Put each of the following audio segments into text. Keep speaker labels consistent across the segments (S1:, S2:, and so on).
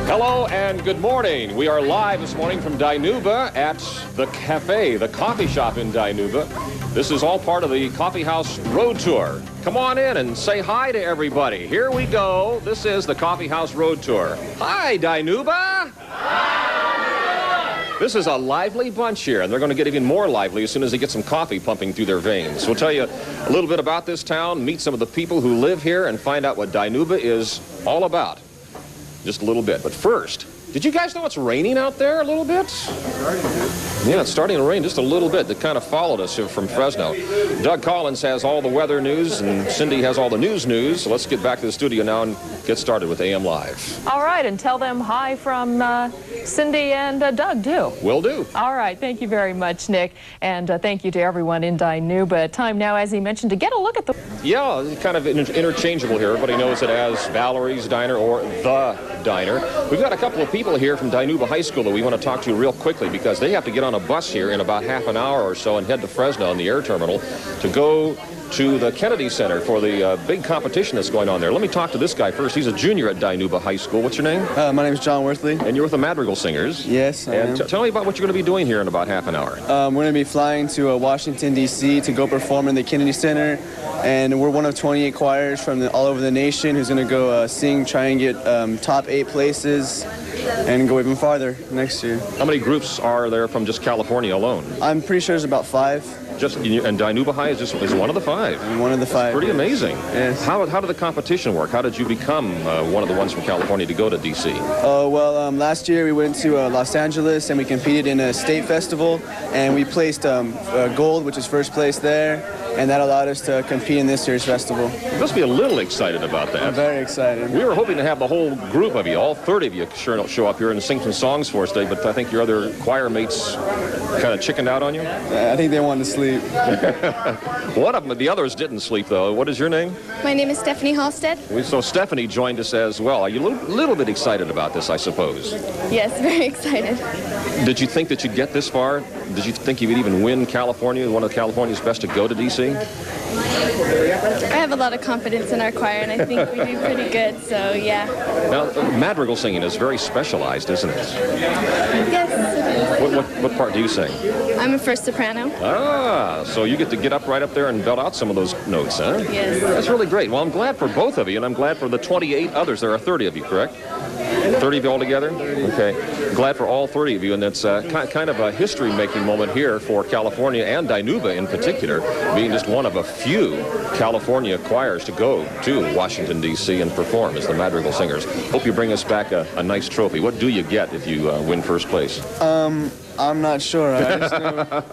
S1: Hello and good morning. We are live this morning from Dinuba at the cafe, the coffee shop in Dinuba. This is all part of the Coffee House Road Tour. Come on in and say hi to everybody. Here we go. This is the Coffee House Road Tour. Hi, Dinuba. This is a lively bunch here, and they're going to get even more lively as soon as they get some coffee pumping through their veins. We'll tell you a little bit about this town, meet some of the people who live here, and find out what Dinuba is all about. Just a little bit. But first, did you guys know it's raining out there a little bit? Yeah, it's starting to rain just a little bit. That kind of followed us here from Fresno. Doug Collins has all the weather news, and Cindy has all the news. So let's get back to the studio now and get started with AM Live.
S2: All right, and tell them hi from Cindy and Doug, too.
S1: Will do.
S2: All right, thank you very much, Nick. And thank you to everyone in Dinuba. Time now, as he mentioned, to get a look at the...
S1: Yeah, it's kind of interchangeable here. Everybody knows it as Valeries Diner or The Diner. We've got a couple of people here from Dinuba High School that we want to talk to real quickly because they have to get on a bus here in about half an hour or so and head to Fresno in the air terminal to go to the Kennedy Center for the big competition that's going on there. Let me talk to this guy first. He's a junior at Dinuba High School. What's your name?
S3: My name is John Worthley.
S1: And you're with the Madrigal Singers.
S3: Yes, I am.
S1: Tell me about what you're going to be doing here in about half an hour.
S3: We're going to be flying to Washington, D.C. to go perform in the Kennedy Center. And we're one of 28 choirs from all over the nation who's going to go sing, try and get top 8 places and go even farther next year.
S1: How many groups are there from just California alone?
S3: I'm pretty sure there's about 5.
S1: And Dinuba High is one of the 5.
S3: I'm one of the 5.
S1: Pretty amazing.
S3: Yes.
S1: How did the competition work? How did you become one of the ones from California to go to D.C.?
S3: Last year we went to Los Angeles and we competed in a state festival and we placed gold, which is first place there, and that allowed us to compete in this year's festival.
S1: You must be a little excited about that.
S3: I'm very excited.
S1: We were hoping to have the whole group of you, all 30 of you, show up here and sing some songs for us today, but I think your other choir mates kind of chickened out on you?
S3: I think they wanted to sleep.
S1: One of them, the others didn't sleep, though. What is your name?
S4: My name is Stephanie Halstead.
S1: So Stephanie joined us as well. Are you a little bit excited about this, I suppose?
S4: Yes, very excited.
S1: Did you think that you'd get this far? Did you think you would even win California, one of California's best to go to D.C.?
S4: I have a lot of confidence in our choir, and I think we do pretty good, so yeah.
S1: Now, madrigal singing is very specialized, isn't it?
S4: Yes.
S1: What part do you sing?
S4: I'm a first soprano.
S1: Ah, so you get to get up right up there and belt out some of those notes, huh?
S4: Yes.
S1: That's really great. Well, I'm glad for both of you, and I'm glad for the 28 others. There are 30 of you, correct? 30 of you all together? Okay. Glad for all 30 of you, and it's kind of a history-making moment here for California and Dinuba in particular, being just one of a few California choirs to go to Washington, D.C. and perform as the Madrigal Singers. Hope you bring us back a nice trophy. What do you get if you win first place?
S3: I'm not sure. I just know.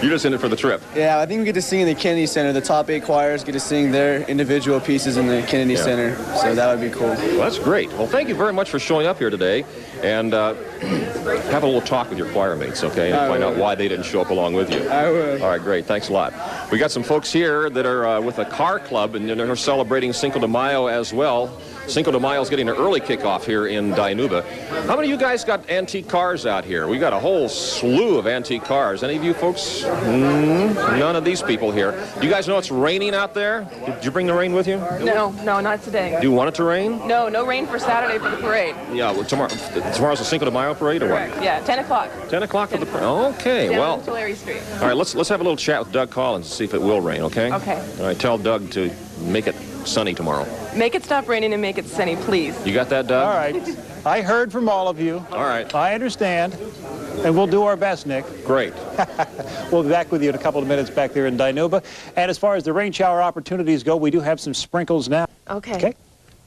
S1: You're just in it for the trip.
S3: Yeah, I think we get to sing in the Kennedy Center. The top 8 choirs get to sing their individual pieces in the Kennedy Center, so that would be cool.
S1: Well, that's great. Well, thank you very much for showing up here today, and have a little talk with your choir mates, okay, and find out why they didn't show up along with you.
S3: I will.
S1: All right, great. Thanks a lot. We got some folks here that are with a car club, and they're celebrating Cinco de Mayo as well. Cinco de Mayo is getting an early kickoff here in Dinuba. How many of you guys got antique cars out here? We got a whole slew of antique cars. Any of you folks? None of these people here. Do you guys know it's raining out there? Did you bring the rain with you?
S2: No, not today.
S1: Do you want it to rain?
S2: No rain for Saturday for the parade.
S1: Yeah, well, tomorrow's the Cinco de Mayo parade, or what?
S2: Correct. Yeah, 10 o'clock.
S1: 10 o'clock for the parade. Okay, well.
S2: Down Tulare Street.
S1: All right, let's have a little chat with Doug Collins and see if it will rain, okay?
S2: Okay.
S1: All right, tell Doug to make it sunny tomorrow.
S2: Make it stop raining and make it sunny, please.
S1: You got that, Doug?
S5: All right. I heard from all of you.
S1: All right.
S5: I understand. And we'll do our best, Nick.
S1: Great.
S5: We'll be back with you in a couple of minutes back there in Dinuba. And as far as the rain shower opportunities go, we do have some sprinkles now.
S2: Okay.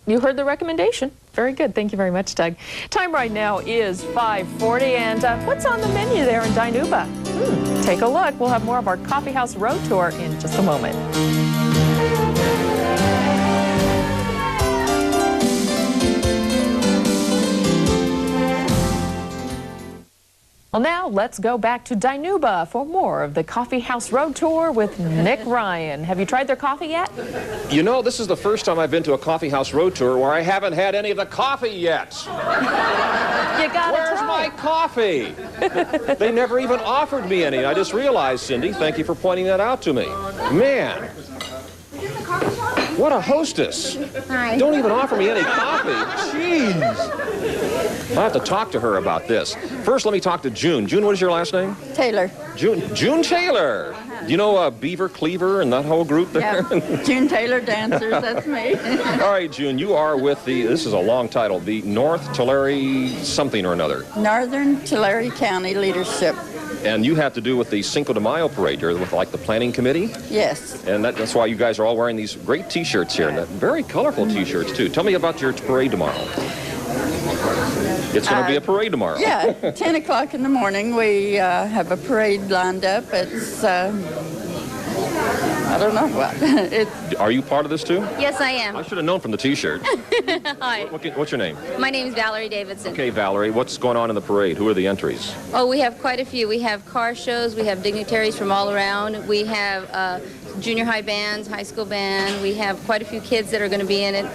S2: You heard the recommendation. Very good. Thank you very much, Doug. Time right now is 5:40, and what's on the menu there in Dinuba? Take a look. We'll have more of our Coffee House Road Tour in just a moment. Well, now let's go back to Dinuba for more of the Coffee House Road Tour with Nick Ryan. Have you tried their coffee yet?
S1: You know, this is the first time I've been to a Coffee House Road Tour where I haven't had any of the coffee yet.
S2: You gotta
S1: Where's
S2: try.
S1: my coffee? They never even offered me any. I just realized, Cindy, thank you for pointing that out to me. Man. What a hostess.
S6: Hi.
S1: Don't even offer me any coffee. Jeez. I'll have to talk to her about this. First, let me talk to June. June, what is your last name?
S6: Taylor.
S1: June Taylor. Do you know Beaver Cleaver and that whole group there?
S6: Yeah. June Taylor Dancers, that's me.
S1: All right, June, you are with this is a long title, the North Tulare something or another.
S6: Northern Tulare County Leadership.
S1: And you have to do with the Cinco de Mayo parade. You're with like the planning committee?
S6: Yes.
S1: And that's why you guys are all wearing these great T-shirts here. And very colorful T-shirts, too. Tell me about your parade tomorrow. It's going to be a parade tomorrow.
S6: Yeah, 10 o'clock in the morning. We have a parade lined up. It's, I don't know what.
S1: Are you part of this, too?
S7: Yes, I am.
S1: I should have known from the T-shirt.
S7: Hi.
S1: What's your name?
S7: My name is Valerie Davidson.
S1: Okay, Valerie, what's going on in the parade? Who are the entries?
S7: Oh, we have quite a few. We have car shows. We have dignitaries from all around. We have junior high bands, high school band. We have quite a few kids that are going to be in it,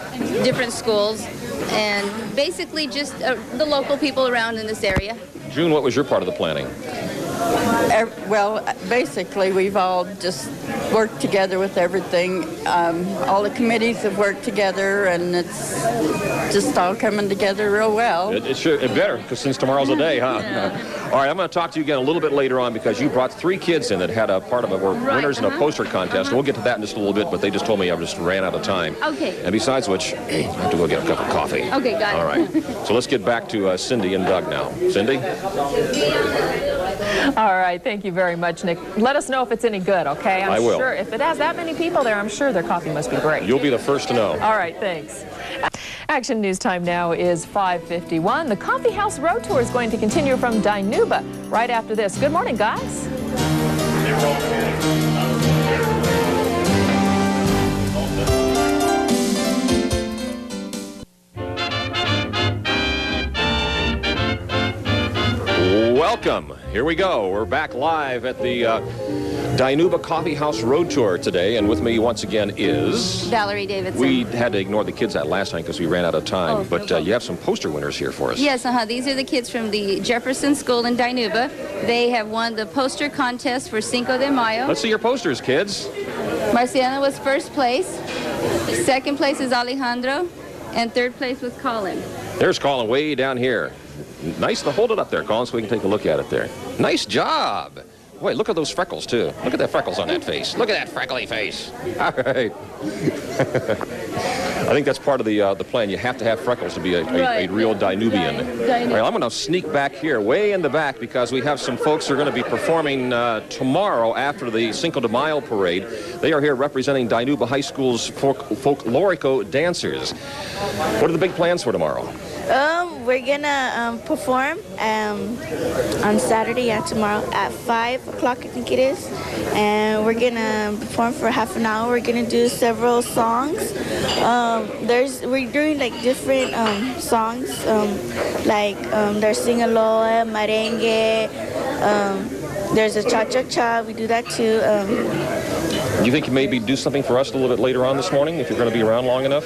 S7: different schools, and basically just the local people around in this area.
S1: June, what was your part of the planning?
S6: Well, basically, we've all just worked together with everything. All the committees have worked together, and it's just all coming together real well.
S1: It better, because since tomorrow's a day, huh?
S6: Yeah.
S1: All right, I'm going to talk to you again a little bit later on because you brought 3 kids in that had a part of it, were winners in a poster contest. And we'll get to that in just a little bit, but they just told me I just ran out of time.
S7: Okay.
S1: And besides which, I have to go get a cup of coffee.
S7: Okay, got it.
S1: All right. So let's get back to Cindy and Doug now. Cindy?
S2: All right, thank you very much, Nick. Let us know if it's any good, okay?
S1: I will.
S2: Sure, if it has that many people there, I'm sure their coffee must be great.
S1: You'll be the first to know.
S2: All right, thanks. Action News time now is 5:51. The Coffee House Road Tour is going to continue from Dinuba right after this. Good morning, guys.
S1: Welcome. Here we go. We're back live at the Dinuba Coffee House Road Tour today, and with me once again is...
S7: Valerie Davidson.
S1: We had to ignore the kids that last time because we ran out of time,
S7: Oh,
S1: but
S7: no
S1: you have some poster winners here for us.
S7: Yes, these are the kids from the Jefferson School in Dinuba. They have won the poster contest for Cinco de Mayo.
S1: Let's see your posters, kids.
S7: Marciana was first place. Second place is Alejandro. And third place was Colin.
S1: There's Colin way down here. Nice to hold it up there, Colin, so we can take a look at it there. Nice job. Wait, look at those freckles, too. Look at the freckles on that face. Look at that freckly face. All right. I think that's part of the plan. You have to have freckles to be a real Dinubian. All right, I'm going to sneak back here, way in the back, because we have some folks who are going to be performing tomorrow after the Cinco de Mayo parade. They are here representing Dinuba High School's folklorico dancers. What are the big plans for tomorrow?
S8: We're gonna perform on Saturday, tomorrow at 5 o'clock, I think it is. And we're gonna perform for half an hour. We're gonna do several songs. We're doing like different songs, there's sing-along, merengue, there's a cha-cha-cha, we do that too.
S1: Do you think you maybe do something for us a little bit later on this morning, if you're going to be around long enough?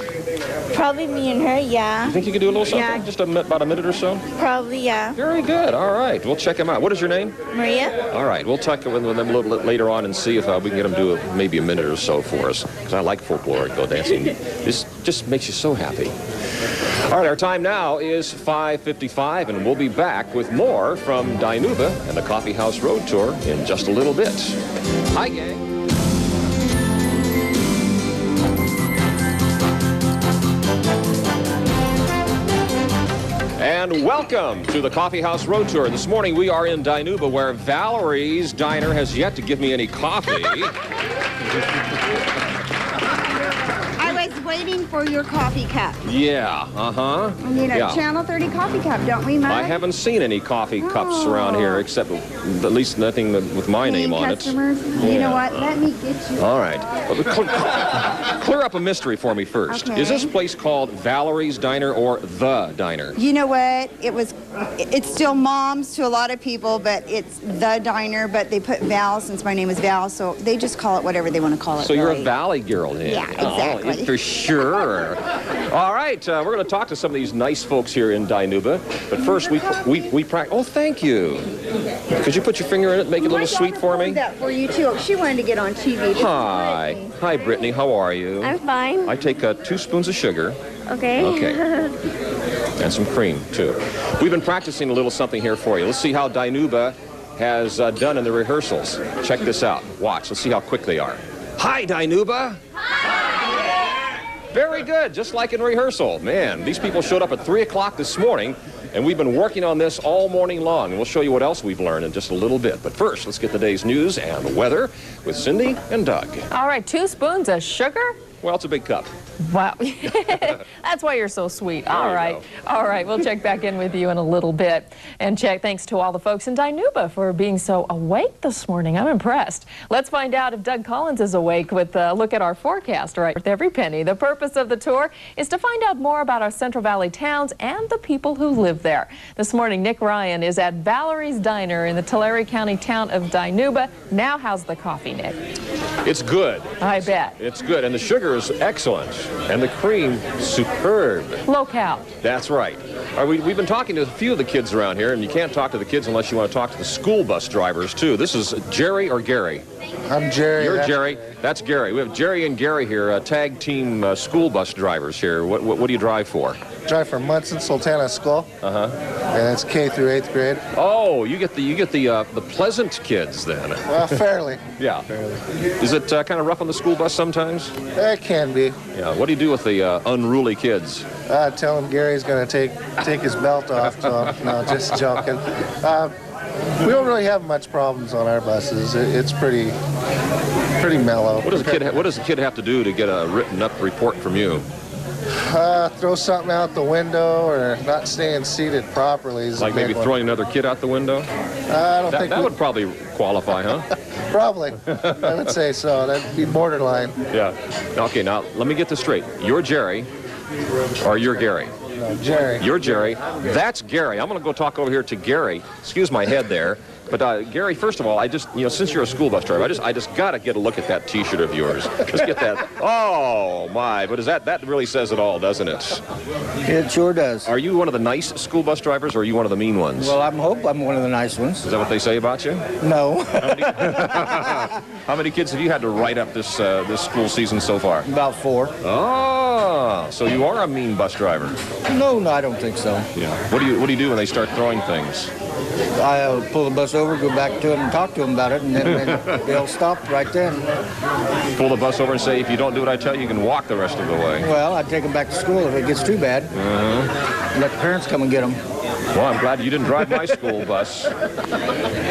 S8: Probably me and her, yeah.
S1: You think you could do a little something?
S8: Yeah.
S1: Just about a minute or so?
S8: Probably, yeah.
S1: Very good. All right. We'll check them out. What is your name?
S8: Maria.
S1: All right. We'll talk with them a little bit later on and see if we can get them to do maybe a minute or so for us, because I like folklorico dancing. This just makes you so happy. All right. Our time now is 5:55, and we'll be back with more from Dinuba and the Coffee House Road Tour in just a little bit. Hi, gang. And welcome to the Coffee House Road Tour. This morning we are in Dinuba, where Valerie's Diner has yet to give me any coffee.
S9: I was waiting for your coffee cup.
S1: Yeah, uh-huh.
S9: We need a
S1: Yeah.
S9: Channel 30 coffee cup, don't we, Mike?
S1: I haven't seen any coffee cups around here, except at least nothing with my name on it.
S9: Customers. You know what? Let me get you.
S1: All right. Clear up a mystery for me first.
S9: Okay.
S1: Is this place called Valerie's Diner or The Diner?
S9: You know what? It's still Mom's to a lot of people, but it's The Diner, but they put Val since my name is Val, so they just call it whatever they want to call it.
S1: So you're a
S9: really.
S1: Valley girl then?
S9: Yeah, exactly.
S1: Oh, for Sure. All right, we're going to talk to some of these nice folks here in Dinuba. But first, we practice. Oh, thank you. Could you put your finger in it and make it a little sweet for me?
S9: That for you too. She wanted to get on TV.
S1: Hi. Hi, Brittany. How are you?
S8: I'm fine.
S1: I take 2 spoons of sugar.
S8: Okay.
S1: Okay. And some cream, too. We've been practicing a little something here for you. Let's see how Dinuba has done in the rehearsals. Check this out. Watch. Let's see how quick they are. Hi, Dinuba. Hi. Very good. Just like in rehearsal. Man, these people showed up at 3 o'clock this morning, and we've been working on this all morning long. And we'll show you what else we've learned in just a little bit. But first, let's get the day's news and the weather with Cindy and Doug.
S2: All right, 2 spoons of sugar?
S1: Well, it's a big cup.
S2: Wow. That's why you're so sweet. All right.
S1: Go.
S2: All right. We'll check back in with you in a little bit. And thanks to all the folks in Dinuba for being so awake this morning. I'm impressed. Let's find out if Doug Collins is awake with a look at our forecast right with every penny. The purpose of the tour is to find out more about our Central Valley towns and the people who live there. This morning, Nick Ryan is at Valeries Diner in the Tulare County town of Dinuba. Now, how's the coffee, Nick?
S1: It's good.
S2: I bet.
S1: It's good. And the sugar is excellent. And the cream, superb.
S2: Low-cal.
S1: That's right. We've been talking to a few of the kids around here, and you can't talk to the kids unless you want to talk to the school bus drivers, too. This is Jerry or Gary?
S10: I'm Jerry.
S1: You're Jerry. That's Gary. We have Jerry and Gary here, tag team school bus drivers here. What do you drive for?
S10: Drive for Munson Sultana School. And it's K through 8th grade.
S1: Oh, you get the pleasant kids then.
S10: Well, fairly.
S1: Yeah.
S10: Fairly.
S1: Is it kind of rough on the school bus sometimes?
S10: It can be.
S1: Yeah. What do you do with the unruly kids?
S10: Tell him Gary's going to take his belt off. So, no, just joking. We don't really have much problems on our buses. It's pretty mellow.
S1: What does a kid have to do to get a written up report from you?
S10: Throw something out the window or not staying seated properly.
S1: Like maybe throwing another kid out the window?
S10: I don't think
S1: that would probably qualify, huh?
S10: Probably. I would say so. That'd be borderline.
S1: Yeah. Okay, now let me get this straight. You're Jerry, or you're Gary?
S10: No, Jerry.
S1: You're Jerry. That's Gary. I'm going to go talk over here to Gary. Excuse my head there. But Gary, first of all, I just, since you're a school bus driver, I just got to get a look at that T-shirt of yours. Let's get that. Oh my! But that really says it all, doesn't it?
S11: It sure does.
S1: Are you one of the nice school bus drivers, or are you one of the mean ones?
S11: Well, I hope I'm one of the nice ones.
S1: Is that what they say about you?
S11: No.
S1: How many kids have you had to write up this school season so far?
S11: About 4.
S1: Oh, so you are a mean bus driver?
S11: No, I don't think so.
S1: Yeah. What do you do when they start throwing things?
S11: I'll pull the bus over, go back to them and talk to them about it, and then they'll stop right then.
S1: Pull the bus over and say, if you don't do what I tell you, you can walk the rest of the way.
S11: Well, I'd take them back to school if it gets too bad. Let the parents come and get them.
S1: Well, I'm glad you didn't drive my school bus.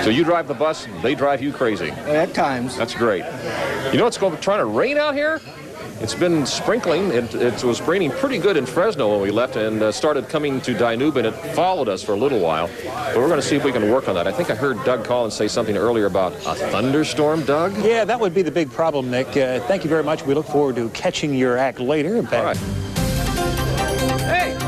S1: So you drive the bus, they drive you crazy.
S11: At times.
S1: That's great. You know it's trying to rain out here? It's been sprinkling. It was raining pretty good in Fresno when we left and started coming to Dinuba, and it followed us for a little while. But we're going to see if we can work on that. I think I heard Doug Collins say something earlier about a thunderstorm, Doug?
S5: Yeah, that would be the big problem, Nick. Thank you very much. We look forward to catching your act later.
S1: All right. Hey!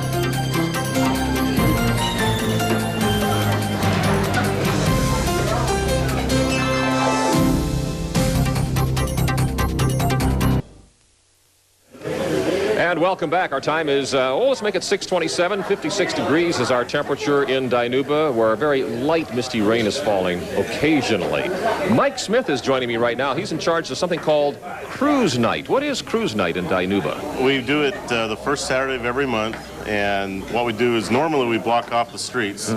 S1: And welcome back. Our time is, let's make it 6:27. 56 degrees is our temperature in Dinuba, where a very light misty rain is falling occasionally. Mike Smith is joining me right now. He's in charge of something called Cruise Night. What is Cruise Night in Dinuba?
S12: We do it the first Saturday of every month. And what we do is normally we block off the streets.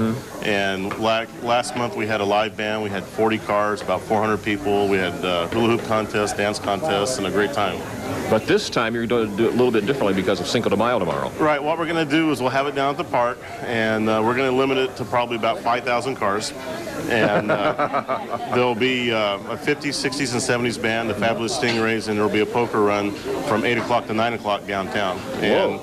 S12: And last month we had a live band. We had 40 cars, about 400 people. We had hula hoop contests, dance contests, and a great time.
S1: But this time you're going to do it a little bit differently because of Cinco de Mayo tomorrow.
S12: Right. What we're going to do is we'll have it down at the park, and we're going to limit it to probably about 5,000 cars. And there'll be a 50s, 60s, and 70s band, the Fabulous Stingrays, and there'll be a poker run from 8 o'clock to 9 o'clock downtown. And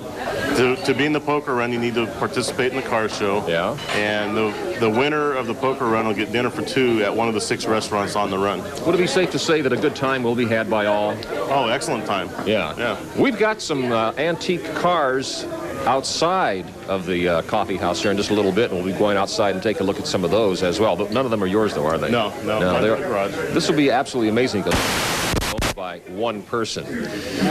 S12: to be in the poker run, you need to participate in the car show.
S1: Yeah.
S12: And the winner of the poker run will get dinner for 2 at one of the 6 restaurants on the run.
S1: Would it be safe to say that a good time will be had by all?
S12: Oh, excellent time.
S1: Yeah.
S12: Yeah.
S1: We've got some antique cars outside of the coffee house here in just a little bit, and we'll be going outside and take a look at some of those as well. But none of them are yours, though, are they?
S12: No.
S1: This will be absolutely amazing because by by one person.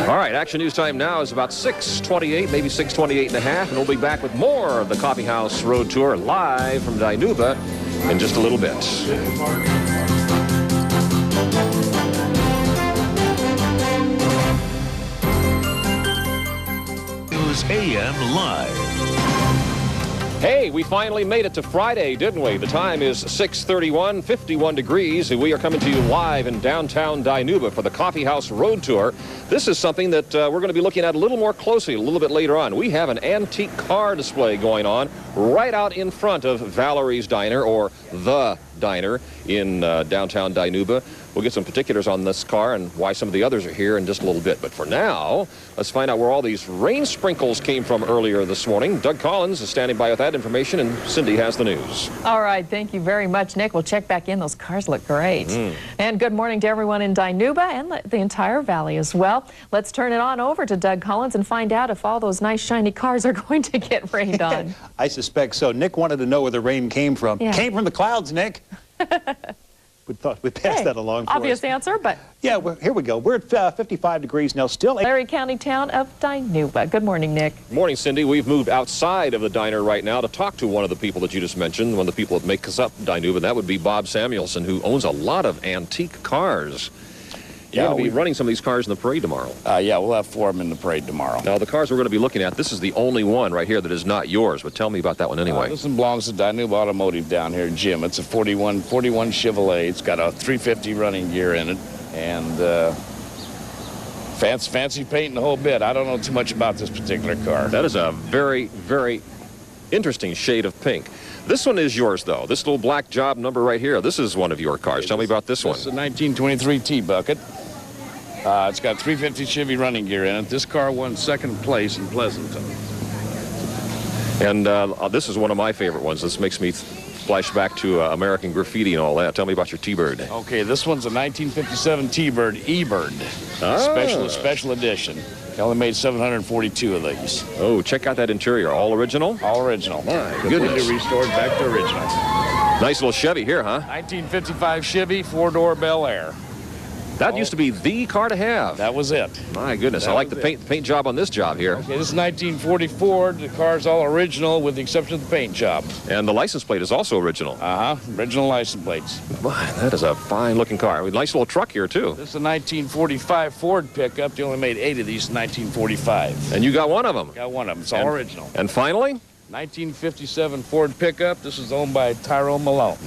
S1: All right, Action News time now is about 6:28, maybe 6:28 and a half, and we'll be back with more of the Coffee House Road Tour live from Dinuba in just a little bit.
S13: News AM Live.
S1: Hey, we finally made it to Friday, didn't we? The time is 6:31, 51 degrees, and we are coming to you live in downtown Dinuba for the Coffee House Road Tour. This is something that we're going to be looking at a little more closely a little bit later on. We have an antique car display going on right out in front of Valeries Diner, or The Diner, in downtown Dinuba. We'll get some particulars on this car and why some of the others are here in just a little bit. But for now, let's find out where all these rain sprinkles came from earlier this morning. Doug Collins is standing by with that information, and Cindy has the news.
S2: All right, thank you very much, Nick. We'll check back in. Those cars look great. And good morning to everyone in Dinuba and the entire valley as well. Let's turn it on over to Doug Collins and find out if all those nice shiny cars are going to get rained on.
S5: I suspect so. Nick wanted to know where the rain came from.
S2: Yeah.
S5: Came from the clouds, Nick. We thought we'd pass that along for
S2: obvious
S5: us.
S2: answer, but...
S5: Yeah, here we go. We're at 55 degrees now, still.
S2: Larry County town of Dinuba. Good morning, Nick.
S1: Morning, Cindy. We've moved outside of the diner right now to talk to one of the people that you just mentioned, one of the people that make us up Dinuba, and that would be Bob Samuelson, who owns a lot of antique cars. You're going to be running some of these cars in the parade tomorrow.
S14: Yeah, we'll have 4 of them in the parade tomorrow.
S1: Now, the cars we're going to be looking at, this is the only one right here that is not yours, but tell me about that one anyway.
S14: This one belongs to Dinuba Automotive down here, Jim. It's a 41 Chevrolet. It's got a 350 running gear in it, and fancy paint and the whole bit. I don't know too much about this particular car.
S1: That is a very, very interesting shade of pink. This one is yours, though. This little black job number right here, this is one of your cars. Tell me about this one.
S14: This is a 1923 T-Bucket. It's got 350 Chevy running gear in it. This car won second place in Pleasanton.
S1: And this is one of my favorite ones. This makes me flash back to American Graffiti and all that. Tell me about your T-Bird.
S14: Okay, this one's a 1957 T-Bird E-Bird. Special edition. They only made 742 of these.
S1: Oh, check out that interior. All original?
S14: All original.
S1: My goodness.
S14: Completely restored back to original.
S1: Nice little Chevy here, huh?
S14: 1955 Chevy, 4-door Bel Air.
S1: That used to be the car to have.
S14: That was it.
S1: My goodness, I like the paint job on this job here.
S14: Okay, this is 1944. The car's all original with the exception of the paint job.
S1: And the license plate is also original.
S14: Original license plates.
S1: My, that is a fine-looking car. Nice little truck here, too.
S14: This is a 1945 Ford pickup. They only made 8 of these in 1945.
S1: And you got one of them.
S14: Got one of them. It's all original.
S1: And finally?
S14: 1957 Ford pickup. This is owned by Tyrone Malone,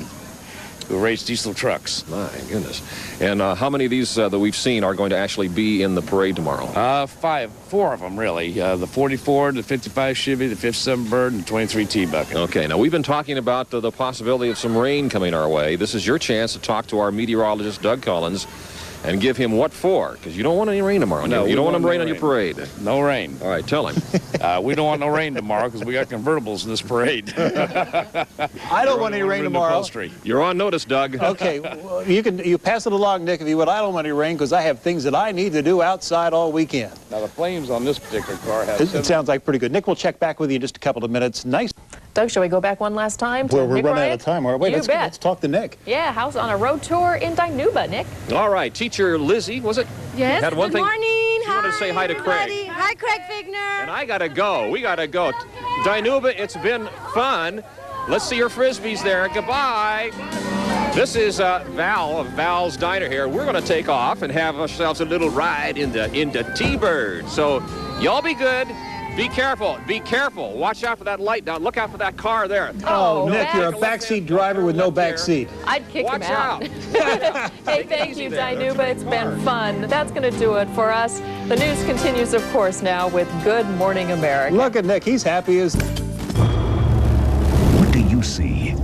S14: who raced diesel trucks.
S1: My goodness. And how many of these that we've seen are going to actually be in the parade tomorrow?
S14: 4 of them, really. The 44, the 55 Chevy, the 57 Bird, and the 23 T-Bucket.
S1: Okay, now we've been talking about the possibility of some rain coming our way. This is your chance to talk to our meteorologist, Doug Collins, and give him what for? Because you don't want any rain tomorrow.
S14: No,
S1: you don't want rain on your parade.
S14: No rain.
S1: All right, tell him.
S14: We don't want no rain tomorrow because we got convertibles in this parade.
S5: I don't want any rain tomorrow.
S1: You're on notice, Doug.
S5: Okay, well, you pass it along, Nick, if you would. I don't want any rain because I have things that I need to do outside all weekend.
S14: Now, the flames on this particular car have...
S5: It sounds like pretty good. Nick, we'll check back with you in just a couple of minutes. Nice.
S2: Doug, shall we go back one last time to
S5: Well, we're
S2: Nick
S5: running
S2: Ryan?
S5: out of time. Wait, let's talk to Nick.
S2: Yeah, house on a road tour in Dinuba, Nick.
S1: All right, teacher Lizzie, was it?
S15: Yes,
S1: Had one
S15: good
S1: thing.
S15: morning.
S1: She wanted to say hi to
S15: everybody.
S1: Craig.
S15: Hi, Craig Figner.
S1: And I got to go. We got to go. Dinuba, it's been fun. Let's see your Frisbees there. Goodbye. This is Val of Val's Diner here. We're going to take off and have ourselves a little ride into T-Bird. So y'all be good. Be careful. Be careful. Watch out for that light down. Look out for that car there.
S5: Oh, Nick, you're a backseat driver with no back seat.
S2: I'd kick him out.
S1: Watch
S2: Hey, thank you, Dinuba. It's been fun. That's going to do it for us. The news continues, of course, now with Good Morning America.
S5: Look at Nick. He's happy as...
S13: What do you see?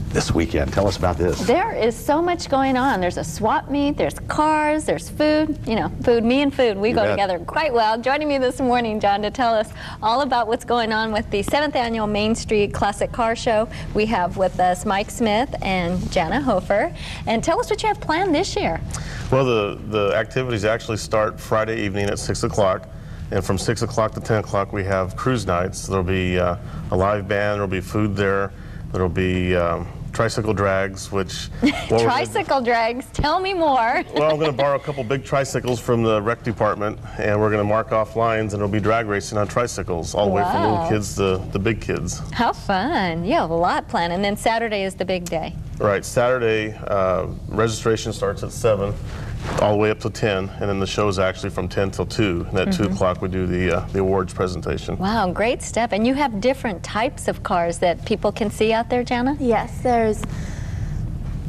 S16: This weekend. Tell us about this.
S17: There is so much going on. There's a swap meet, there's cars, there's food. You know, food, me and food, we go together quite well. Joining me this morning, John, to tell us all about what's going on with the 7th Annual Main Street Classic Car Show. We have with us Mike Smith and Jana Hofer. And tell us what you have planned this year.
S12: Well, the activities actually start Friday evening at 6 o'clock. And from 6 o'clock to 10 o'clock, we have cruise nights. There'll be a live band, there'll be food there, there'll be
S15: tricycle drags, which...
S17: Tricycle drags, tell me more.
S15: Well, I'm going to borrow a couple big tricycles from the rec department, and we're going to mark off lines, and it'll be drag racing on tricycles, all the way from little kids to the big kids.
S17: How fun. You have a lot planned, and then Saturday is the big day.
S15: Right, Saturday, registration starts at 7, all the way up to 10, and then the show is actually from 10 till 2, and at 2 o'clock we do the awards presentation.
S17: Wow, great stuff. And you have different types of cars that people can see out there, Jana?
S8: Yes, there's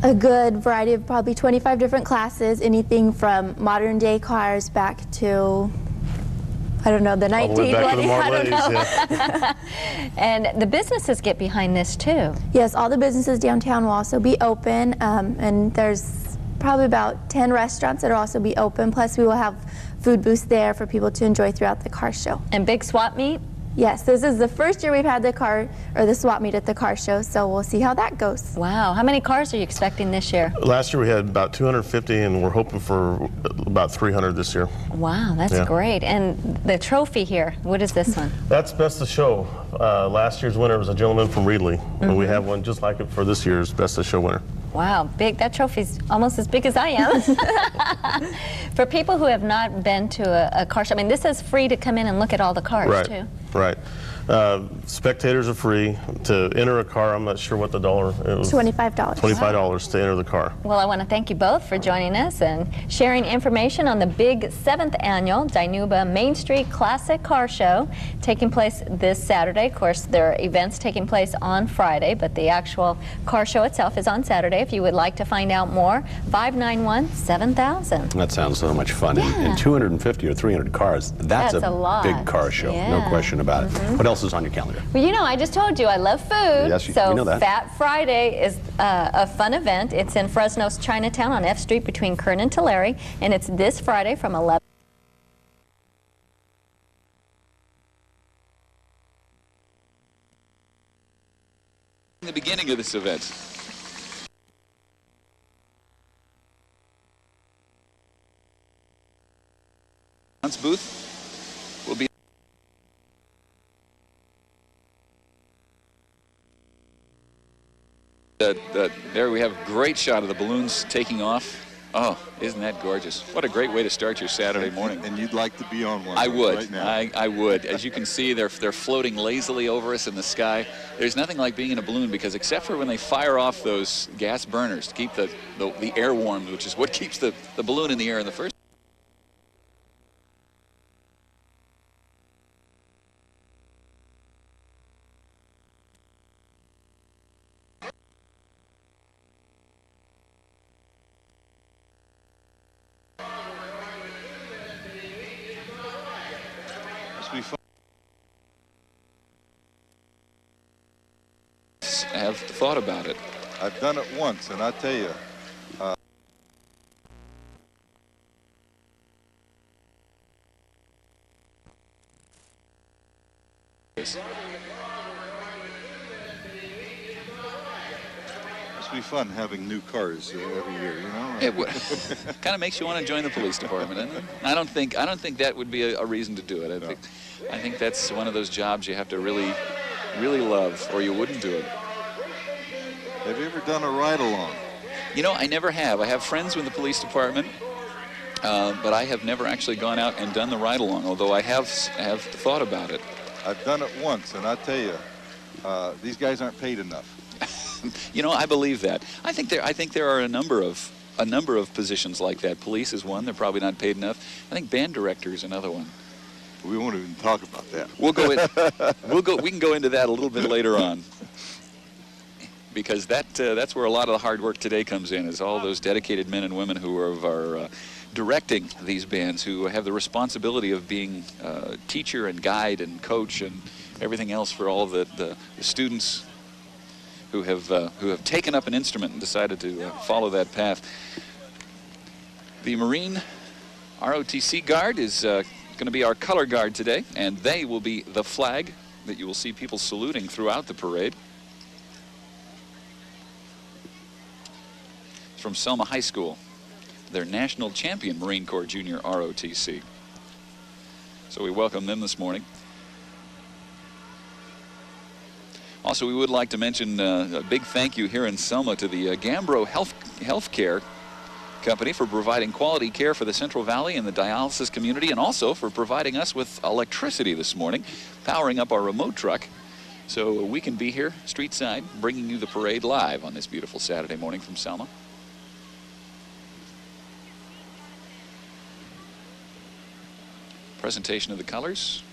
S8: a good variety of probably 25 different classes, anything from modern day cars back to, I don't know, the 1920s, I don't know.
S15: Yeah.
S17: And the businesses get behind this too.
S8: Yes, all the businesses downtown will also be open, and there's probably about 10 restaurants that will also be open, plus we will have food booths there for people to enjoy throughout the car show.
S17: And big swap meet?
S8: Yes, this is the first year we've had the swap meet at the car show, so we'll see how that goes.
S17: Wow, how many cars are you expecting this year?
S15: Last year we had about 250, and we're hoping for about 300 this year.
S17: Wow, that's great. And the trophy here, what is this one?
S15: That's Best of Show. Last year's winner was a gentleman from Reedley, and we have one just like it for this year's Best of Show winner.
S17: Wow, big. That trophy's almost as big as I am. For people who have not been to a car show, I mean, this is free to come in and look at all the cars, too.
S15: Right. Spectators are free. To enter a car, I'm not sure what the dollar is.
S8: $25.
S15: $25 to enter the car.
S17: Well, I want to thank you both for joining us and sharing information on the big 7th annual Dinuba Main Street Classic Car Show taking place this Saturday. Of course, there are events taking place on Friday, but the actual car show itself is on Saturday. If you would like to find out more, 591-7000.
S16: That sounds so much fun. And 250 or 300 cars, that's a
S17: lot.
S16: big car show, no question about it. What else is on your calendar?
S17: Well, you know, I just told you I love food.
S16: Yes,
S17: so
S16: we know that.
S17: Fat Friday is a fun event. It's in Fresno's Chinatown on F Street between Kern and Tulare, and it's this Friday from 11.
S18: The beginning of this event. Booth will be there we have a great shot of the balloons taking off. Oh, isn't that gorgeous? What a great way to start your Saturday morning.
S19: And you'd like to be on one.
S18: I would.
S19: Right now.
S18: I would. As you can see, they're floating lazily over us in the sky. There's nothing like being in a balloon because except for when they fire off those gas burners to keep the air warm, which is what keeps the balloon in the air in the first.
S19: Be fun.
S18: Have thought about it.
S19: I've done it once, and I tell you, must be fun having new cars every year, you know.
S18: It kind of makes you want to join the police department, and I don't think that would be a reason to do it. I think that's one of those jobs you have to really love, or you wouldn't do it.
S19: Have you ever done a ride-along?
S18: You know, I never have. I have friends with the police department, but I have never actually gone out and done the ride-along, although I have thought about it.
S19: I've done it once, and I tell you, these guys aren't paid enough.
S18: You know, I believe that. I think there are a number of positions like that. Police is one. They're probably not paid enough. I think band director is another one.
S19: We won't even talk about that.
S18: We can go into that a little bit later on, because that's where a lot of the hard work today comes in. Is all those dedicated men and women who are directing these bands, who have the responsibility of being teacher and guide and coach and everything else for all the students who have taken up an instrument and decided to follow that path. The Marine ROTC Guard is going to be our color guard today, and they will be the flag that you will see people saluting throughout the parade. It's from Selma High School, their national champion Marine Corps Junior ROTC. So we welcome them this morning. Also, we would like to mention a big thank you here in Selma to the Gambro Healthcare Company for providing quality care for the Central Valley and the dialysis community, and also for providing us with electricity this morning, powering up our remote truck so we can be here street side bringing you the parade live on this beautiful Saturday morning from Selma. Presentation of the colors.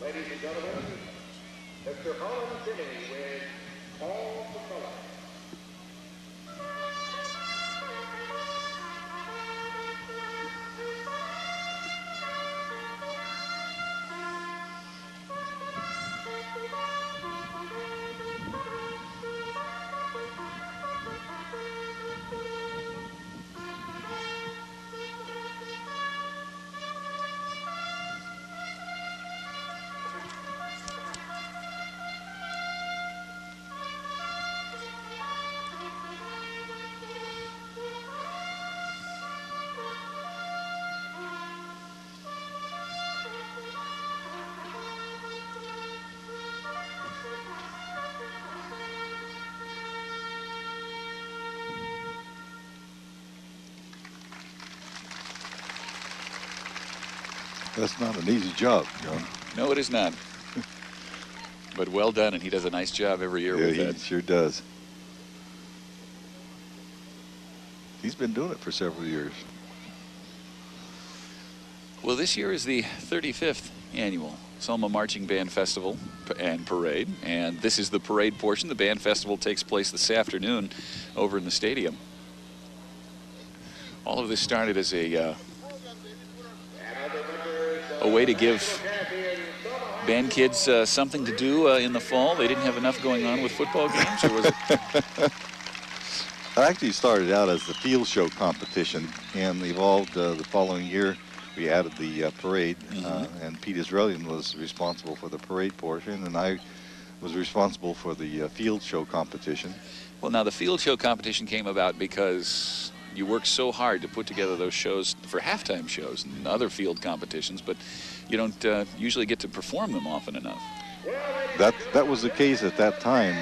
S20: Ladies and gentlemen, Mr. Holland Jimmy with All the Color.
S19: That's not an easy job, John.
S18: No, it is not. But well done, and he does a nice job every year with that.
S19: He sure does. He's been doing it for several years.
S18: Well, this year is the 35th annual Selma Marching Band Festival and Parade, and this is the parade portion. The band festival takes place this afternoon over in the stadium. All of this started as a way to give band kids something to do in the fall. They didn't have enough going on with football games, or was it?
S19: It actually started out as the field show competition and evolved the following year. We added the parade, and Pete Israelian was responsible for the parade portion, and I was responsible for the field show competition.
S18: Well, now the field show competition came about because you work so hard to put together those shows for halftime shows and other field competitions, but you don't usually get to perform them often enough.
S19: That was the case at that time.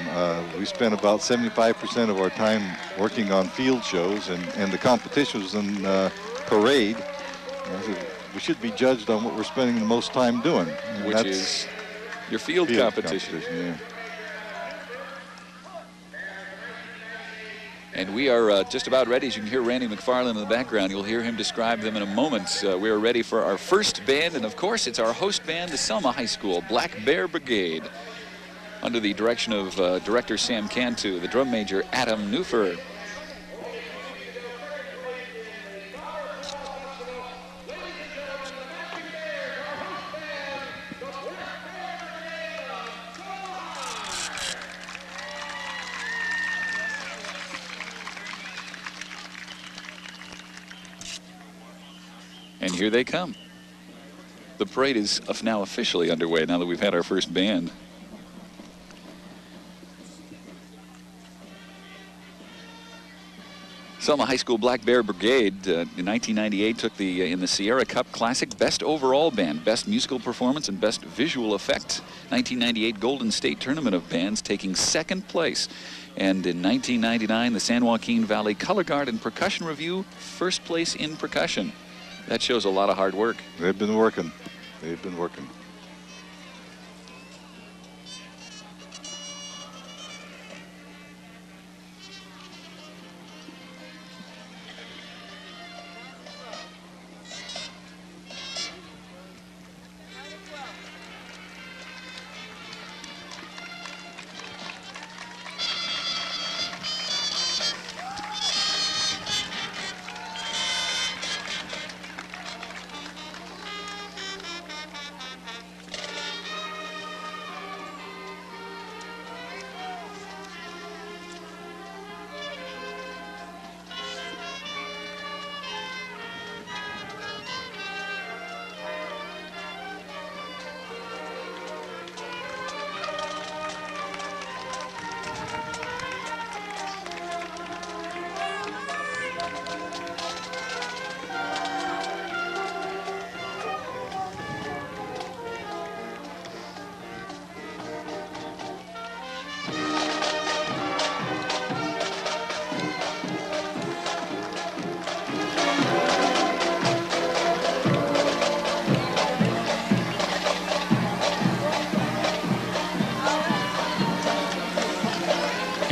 S19: We spent about 75% of our time working on field shows, and the competition was in parade. We should be judged on what we're spending the most time doing,
S18: which is your field competition.
S19: Yeah.
S18: And we are just about ready. As you can hear Randy McFarland in the background, you'll hear him describe them in a moment. We are ready for our first band, and of course it's our host band, the Selma High School Black Bear Brigade, under the direction of director Sam Cantu, the drum major Adam Newfer. And here they come. The parade is now officially underway now that we've had our first band. Selma High School Black Bear Brigade in 1998 took the in the Sierra Cup Classic Best Overall Band, Best Musical Performance, and Best Visual Effect. 1998 Golden State Tournament of Bands, taking second place. And in 1999, the San Joaquin Valley Color Guard and Percussion Review, first place in percussion. That shows a lot of hard work.
S19: They've been working. They've been working.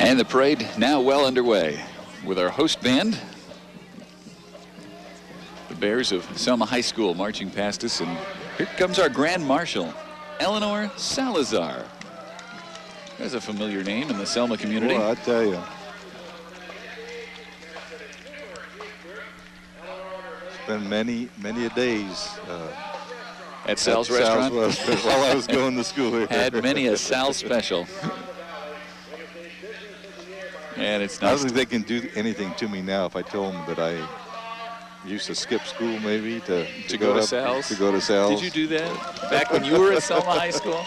S18: And the parade now well underway with our host band, the Bears of Selma High School, marching past us. And here comes our Grand Marshal, Eleanor Salazar. That's a familiar name in the Selma community.
S19: Boy, I tell you. It's been many a days
S18: at Sal's restaurant
S19: while I was going to school here.
S18: Had many a Sal special. And it's nice.
S19: I don't think they can do anything to me now if I told them that I used to skip school maybe to
S18: go to Sal's.
S19: To go to Sal's.
S18: Did you do that back when you were at Selma High School?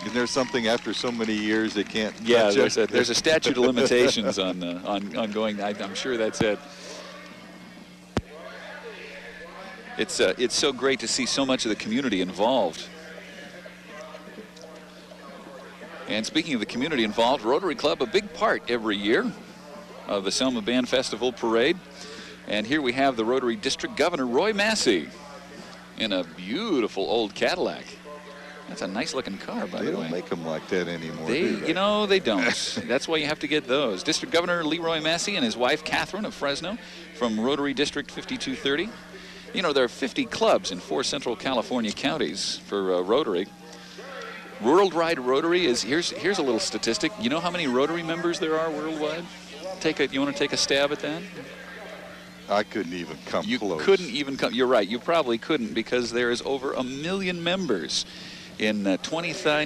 S19: Is there something after so many years they can't?
S18: Yeah,
S19: touch
S18: there's a statute of limitations on going. I'm sure that's it. It's so great to see so much of the community involved. And speaking of the community involved, Rotary Club, a big part every year of the Selma Band Festival Parade. And here we have the Rotary District Governor, Roy Massey, in a beautiful old Cadillac. That's a nice looking car, by the way.
S19: They don't make them like that anymore, do they?
S18: You know, they don't. That's why you have to get those. District Governor Leroy Massey and his wife, Catherine of Fresno, from Rotary District 5230. You know, there are 50 clubs in 4 Central California counties for Rotary. Worldwide Rotary is, here's a little statistic. You know how many Rotary members there are worldwide? You want to take a stab at that?
S19: I couldn't even come close.
S18: You couldn't even come. You're right. You probably couldn't, because there is over 1 million members in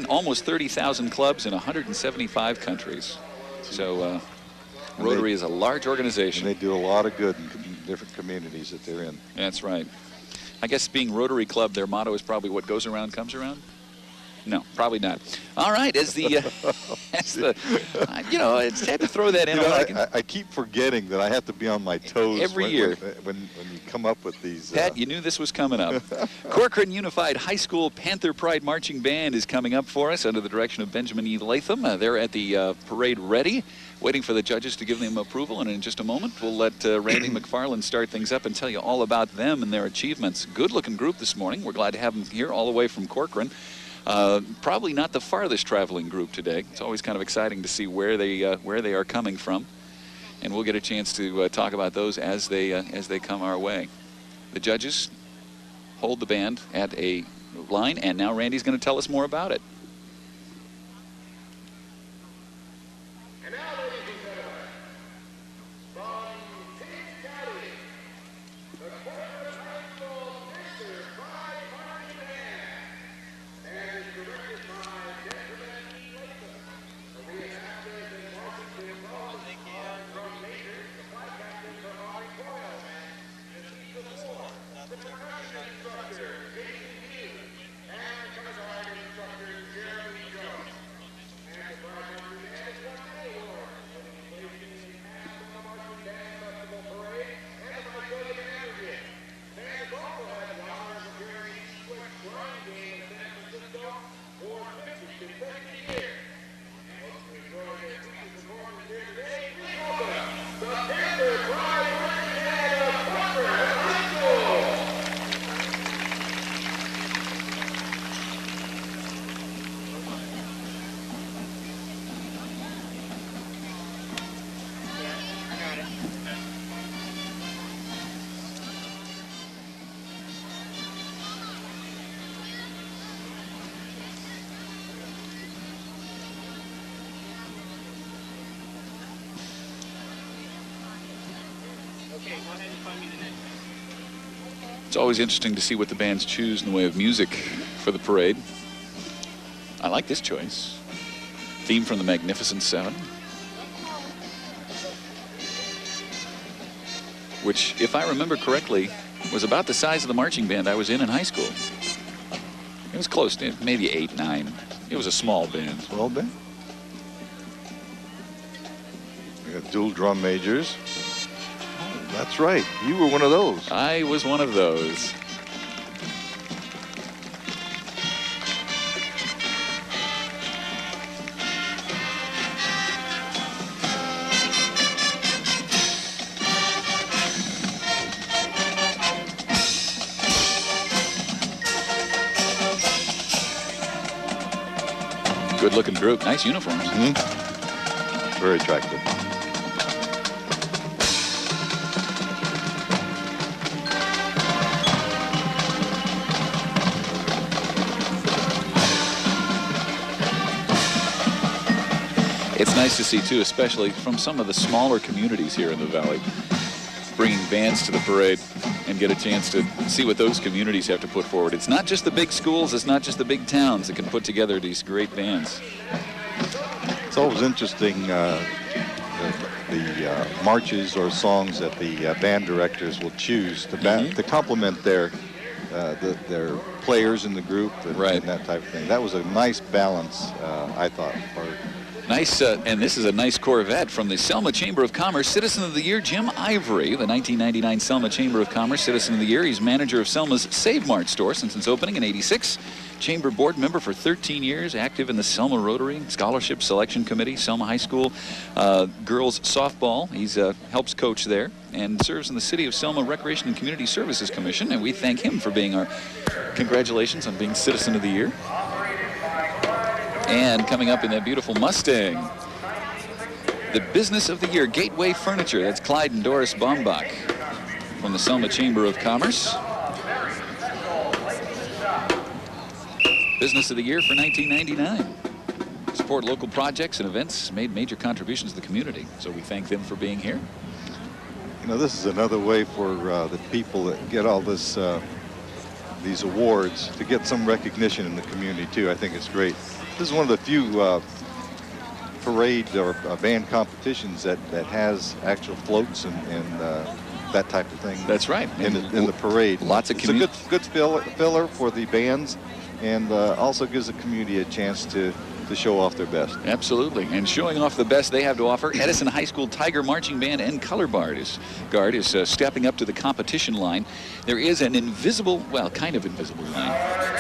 S18: almost 30,000 clubs in 175 countries. So Rotary is a large organization.
S19: And they do a lot of good in different communities that they're in.
S18: That's right. I guess being Rotary Club, their motto is probably what goes around comes around. No, probably not. All right, I had to throw that in.
S19: I keep forgetting that I have to be on my toes
S18: every year
S19: when you come up with these.
S18: Pat, you knew this was coming up. Corcoran Unified High School Panther Pride Marching Band is coming up for us under the direction of Benjamin E. Latham. They're at the parade ready, waiting for the judges to give them approval. And in just a moment, we'll let Randy McFarland start things up and tell you all about them and their achievements. Good-looking group this morning. We're glad to have them here all the way from Corcoran. Probably not the farthest traveling group today. It's always kind of exciting to see where they are coming from, and we'll get a chance to talk about those as they come our way. The judges hold the band at a line, and now Randy's going to tell us more about it. It's always interesting to see what the bands choose in the way of music for the parade. I like this choice. Theme from the Magnificent Seven, which, if I remember correctly, was about the size of the marching band I was in high school. It was close to maybe 8, 9. It was a small band.
S19: Small band? We got dual drum majors. That's right. You were one of those.
S18: I was one of those. Good-looking group. Nice uniforms.
S19: Very attractive.
S18: It's nice to see, too, especially from some of the smaller communities here in the Valley, bringing bands to the parade and get a chance to see what those communities have to put forward. It's not just the big schools, it's not just the big towns that can put together these great bands.
S19: It's always interesting, the marches or songs that the band directors will choose to complement their players in the group and that type of thing. That was a nice balance, I thought, for
S18: Nice, and this is a nice Corvette from the Selma Chamber of Commerce. Citizen of the Year, Jim Ivory, the 1999 Selma Chamber of Commerce Citizen of the Year. He's manager of Selma's Save Mart store since its opening in '86. Chamber board member for 13 years, active in the Selma Rotary, Scholarship Selection Committee, Selma High School, girls softball. He's helps coach there and serves in the City of Selma Recreation and Community Services Commission, and we thank him for being our congratulations on being Citizen of the Year. And coming up in that beautiful Mustang, the Business of the Year, Gateway Furniture. That's Clyde and Doris Baumbach from the Selma Chamber of Commerce. Business of the Year for 1999. Support local projects and events, made major contributions to the community. So we thank them for being here.
S19: You know, this is another way for the people that get all this, these awards to get some recognition in the community too. I think it's great. This is one of the few parade or band competitions that has actual floats and that type of thing.
S18: That's right.
S19: In the parade.
S18: Lots of
S19: it's a good filler for the bands, and also gives the community a chance to show off their best.
S18: Absolutely. And showing off the best they have to offer, Edison High School Tiger Marching Band and Color Guard is stepping up to the competition line. There is an invisible, well, kind of invisible line.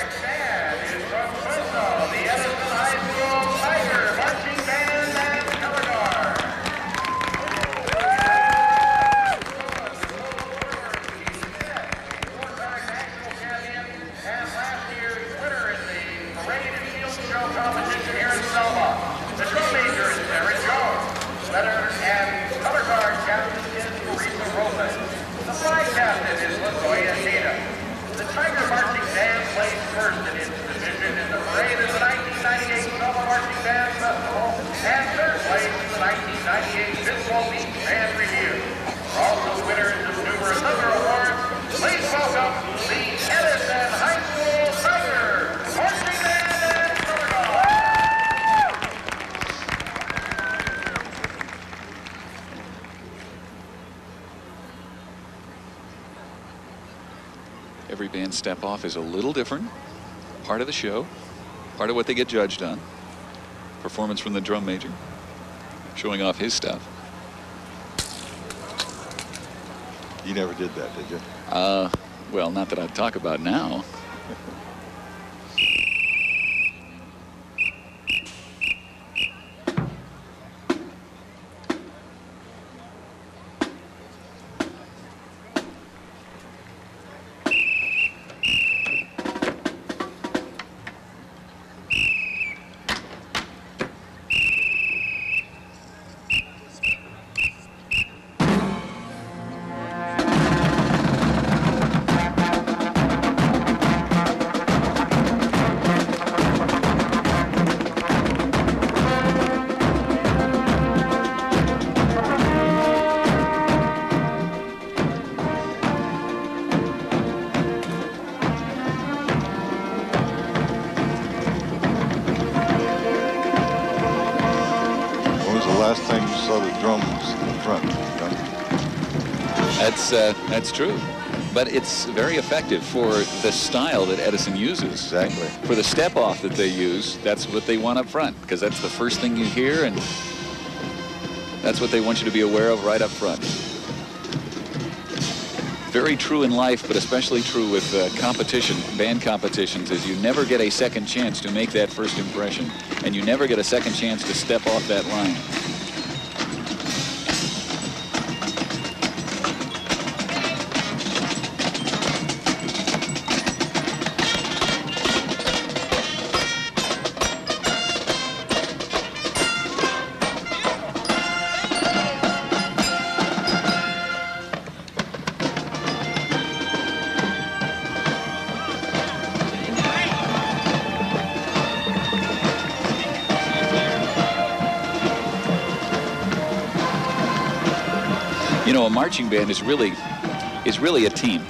S18: Every band step off is a little different. Part of the show, part of what they get judged on. Performance from the drum major, showing off his stuff.
S19: You never did that, did you?
S18: Well, not that I'd talk about now.
S19: Last time you saw the drums in front.
S18: That's true, but it's very effective for the style that Edison uses.
S19: Exactly.
S18: For the step off that they use, that's what they want up front, because that's the first thing you hear, and that's what they want you to be aware of right up front. Very true in life, but especially true with competition, band competitions, is you never get a second chance to make that first impression, and you never get a second chance to step off that line. You know, a marching band is really a team.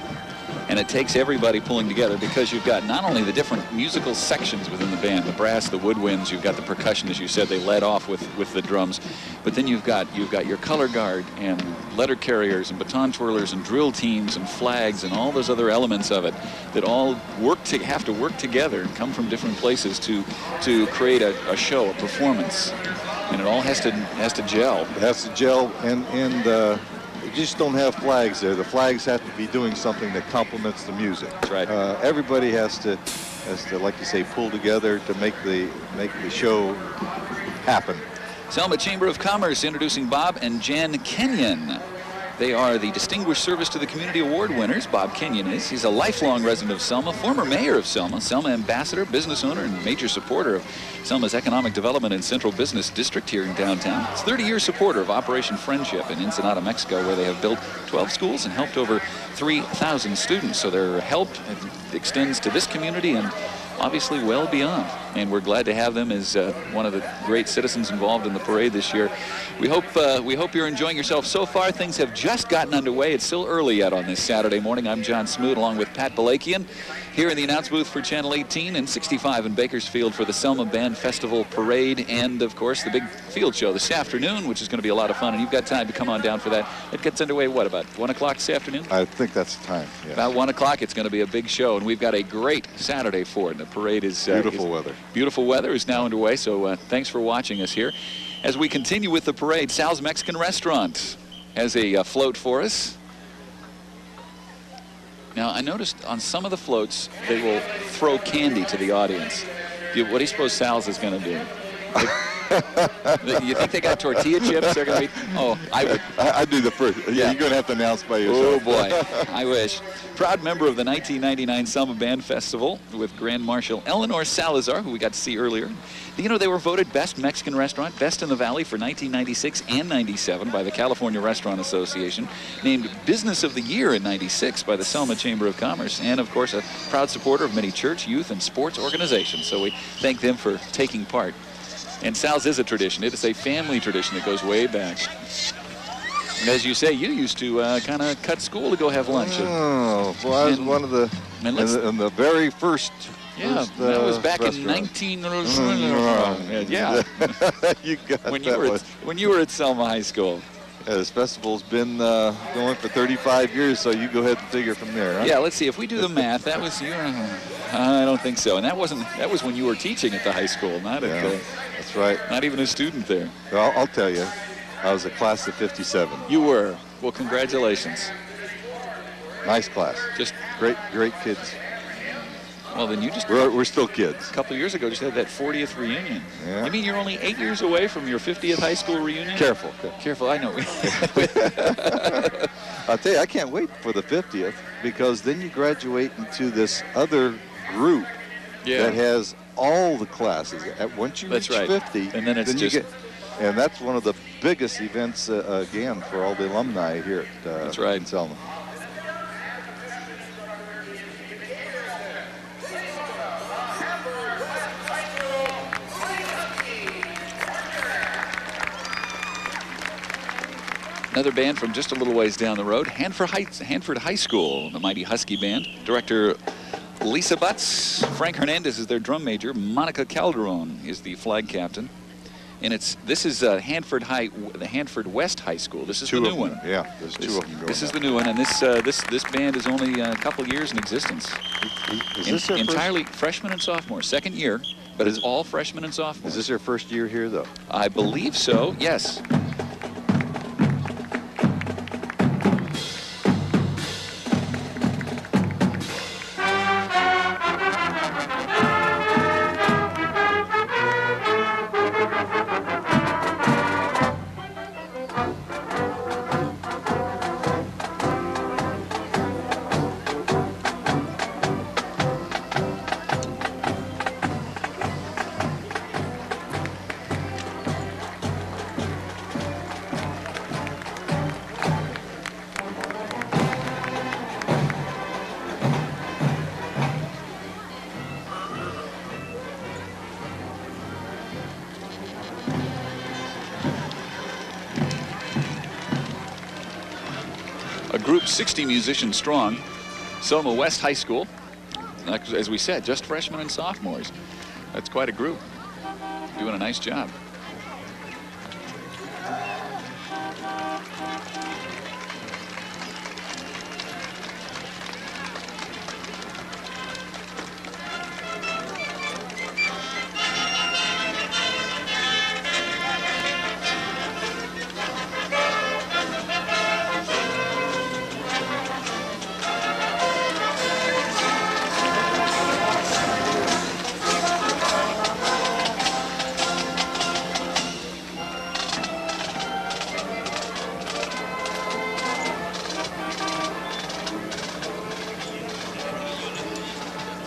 S18: And it takes everybody pulling together because you've got not only the different musical sections within the band, the brass, the woodwinds, you've got the percussion, as you said, they led off with the drums, but then you've got your color guard and letter carriers and baton twirlers and drill teams and flags and all those other elements of it that all have to work together and come from different places to create a show, a performance, and it all has to gel.
S19: It has to gel, and you just don't have flags there. The flags have to be doing something that complements the music.
S18: That's right.
S19: Everybody has to, like you say, pull together to make the show happen.
S18: Selma Chamber of Commerce introducing Bob and Jan Kenyon. They are the Distinguished Service to the Community Award winners. Bob Kenyon is. He's a lifelong resident of Selma, former mayor of Selma, Selma ambassador, business owner, and major supporter of Selma's economic development and central business district here in downtown. He's a 30-year supporter of Operation Friendship in Ensenada, Mexico, where they have built 12 schools and helped over 3,000 students. So their help extends to this community and obviously well beyond. And we're glad to have them as one of the great citizens involved in the parade this year. We hope you're enjoying yourself so far. Things have just gotten underway. It's still early yet on this Saturday morning. I'm John Smoot along with Pat Balakian here in the announce booth for Channel 18 and 65 in Bakersfield for the Selma Band Festival Parade and, of course, the big field show this afternoon, which is going to be a lot of fun. And you've got time to come on down for that. It gets underway, what, about 1 o'clock this afternoon?
S19: I think that's the time, yes.
S18: About 1 o'clock, it's going to be a big show, and we've got a great Saturday for it. The parade is...
S19: Beautiful weather.
S18: Beautiful weather is now underway, so thanks for watching us here. As we continue with the parade, Sal's Mexican Restaurant has a float for us. Now, I noticed on some of the floats, they will throw candy to the audience. What do you suppose Sal's is going to do? You think they got tortilla chips? They're going to be... Oh, I would...
S19: I'd do the first. Yeah. You're going to have to announce by yourself.
S18: Oh, boy. I wish. Proud member of the 1999 Selma Band Festival with Grand Marshal Eleanor Salazar, who we got to see earlier. You know, they were voted Best Mexican Restaurant, Best in the Valley for 1996 and 97 by the California Restaurant Association. Named Business of the Year in 96 by the Selma Chamber of Commerce. And, of course, a proud supporter of many church, youth, and sports organizations. So we thank them for taking part. And Sal's is a tradition. It is a family tradition that goes way back. As you say, you used to kind of cut school to go have lunch.
S19: Oh, well, I was one of the, in the very first.
S18: Yeah, that was back in 19... Yeah.
S19: You got
S18: when you were at Selma High School.
S19: Yeah, this festival's been going for 35 years, so you go ahead and figure from there. Huh?
S18: Yeah, let's see. If we do the math, that was... I don't think so. And that was when you were teaching at the high school, not at the...
S19: That's right.
S18: Not even a student there.
S19: Well, I'll tell you, I was a class of 57.
S18: You were. Well, congratulations.
S19: Nice class.
S18: Just
S19: great kids.
S18: Well, then you just...
S19: We're still kids.
S18: A couple of years ago, just had that 40th reunion.
S19: Yeah.
S18: You mean you're only 8 years away from your 50th high school reunion?
S19: Careful.
S18: Careful, I know.
S19: I'll tell you, I can't wait for the 50th because then you graduate into this other group that has all the classes. Once you reach 50,
S18: and then it's
S19: you get, and that's one of the biggest events again for all the alumni here at in Selma.
S18: Another band from just a little ways down the road, Hanford High School, the Mighty Husky Band. Director Lisa Butts, Frank Hernandez is their drum major, Monica Calderon is the flag captain. And this is the Hanford West High School. This is the new one.
S19: Yeah, there's two of them going.
S18: This is the new one, and this band is only a couple years in existence.
S19: Is this their
S18: entirely freshman and sophomore, second year, but it's all freshmen and sophomores.
S19: Is this their first year here, though?
S18: I believe so. Yes. group 60 musicians strong. Selma West High School, as we said, just freshmen and sophomores. That's quite a group. Doing a nice job.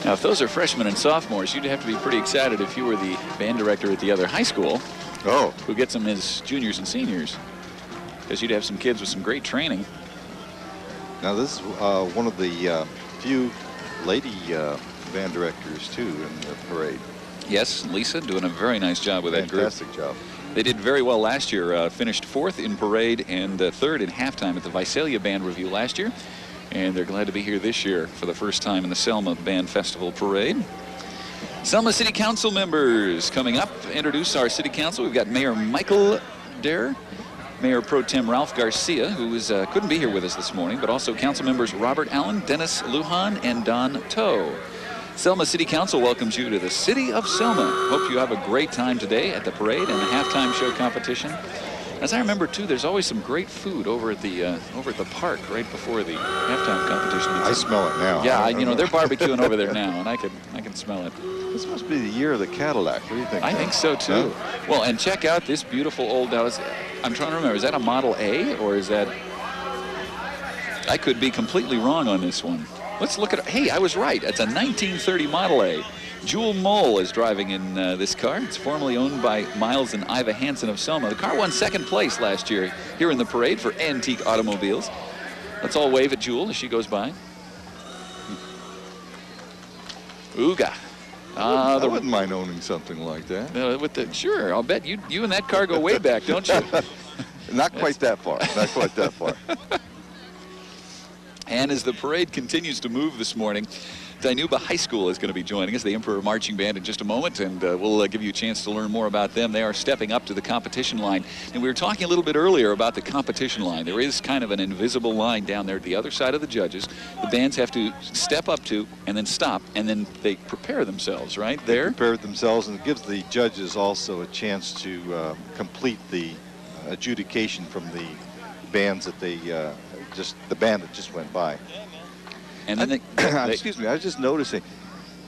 S18: Now, if those are freshmen and sophomores, you'd have to be pretty excited if you were the band director at the other high school.
S19: Oh.
S18: Who gets them as juniors and seniors. Because you'd have some kids with some great training.
S19: Now, this is one of the few lady band directors, too, in the parade.
S18: Yes, Lisa doing a very nice job with that group.
S19: Fantastic job.
S18: They did very well last year. Finished 4th in parade and 3rd in halftime at the Visalia Band Review last year. And they're glad to be here this year for the first time in the Selma Band Festival Parade. Selma City Council members coming up. Introduce our City Council. We've got Mayor Michael Dare, Mayor Pro Tem Ralph Garcia, who couldn't be here with us this morning, but also council members Robert Allen, Dennis Lujan, and Don Toe. Selma City Council welcomes you to the city of Selma. Hope you have a great time today at the parade and the halftime show competition. As I remember, too, there's always some great food over at the park right before the halftime competition.
S19: I smell it now.
S18: Yeah, you know, they're barbecuing over there now, and I can smell it.
S19: This must be the year of the Cadillac. What do you think?
S18: I think so, too.
S19: Huh?
S18: Well, and check out this beautiful old house. I'm trying to remember, is that a Model A, or is that... I could be completely wrong on this one. Let's look at it. Hey, I was right. It's a 1930 Model A. Jewel Mole is driving in this car. It's formerly owned by Miles and Iva Hansen of Selma. The car won 2nd place last year here in the parade for antique automobiles. Let's all wave at Jewel as she goes by. Ooga.
S19: I wouldn't mind owning something like that.
S18: Sure, I'll bet you and that car go way back, don't you?
S19: Not quite that far. Not quite that far.
S18: And as the parade continues to move this morning, Dinuba High School is going to be joining us, the Emperor Marching Band, in just a moment, and we'll give you a chance to learn more about them. They are stepping up to the competition line. And we were talking a little bit earlier about the competition line. There is kind of an invisible line down there at the other side of the judges. The bands have to step up to and then stop, and then they prepare themselves, right there?
S19: They prepare themselves, and it gives the judges also a chance to complete the adjudication from the bands that they the band that just went by.
S18: And then
S19: excuse me, I was just noticing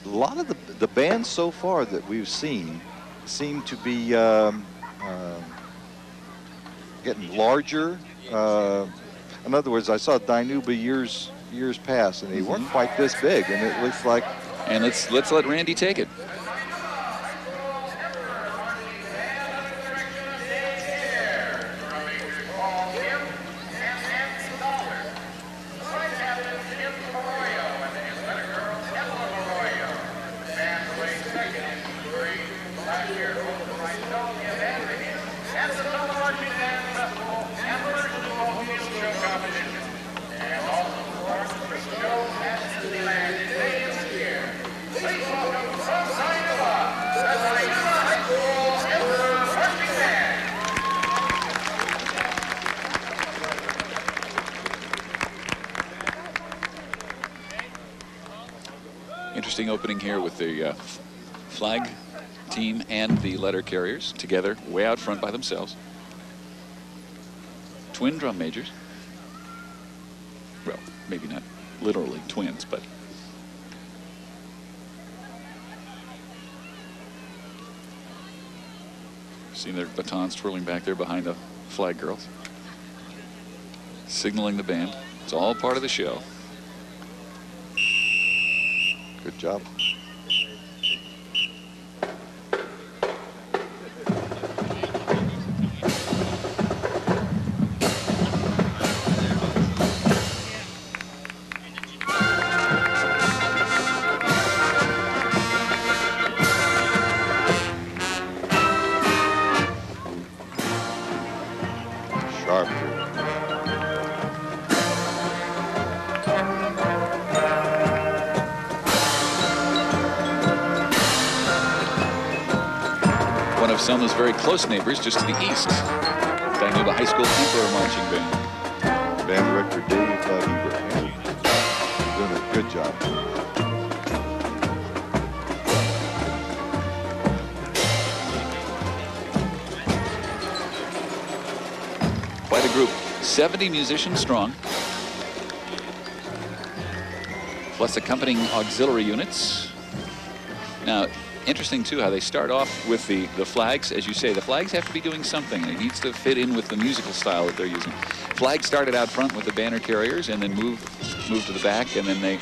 S19: a lot of the bands so far that we've seen seem to be getting larger. In other words, I saw Dinuba years past, and they weren't quite this big, and it looks like.
S18: And let's let Randy take it. Interesting opening here with the flag team and the letter carriers together way out front by themselves. Twin drum majors. Well, maybe not literally twins, but seeing their batons twirling back there behind the flag girls, signaling the band. It's all part of the show.
S19: Good job.
S18: of Selma's very close neighbors just to the east. Dinuba High School Emperor Marching Band.
S19: Band director Dave Hebert. Doing a good job.
S18: Quite a group, 70 musicians strong, plus accompanying auxiliary units. Now, interesting too how they start off with the flags. As you say, the flags have to be doing something. It needs to fit in with the musical style that they're using. Flags started out front with the banner carriers and then move to the back, and then they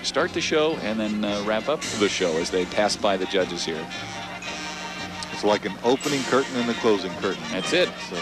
S18: start the show and then wrap up the show as they pass by the judges here.
S19: It's like an opening curtain and a closing curtain.
S18: That's it.
S19: So.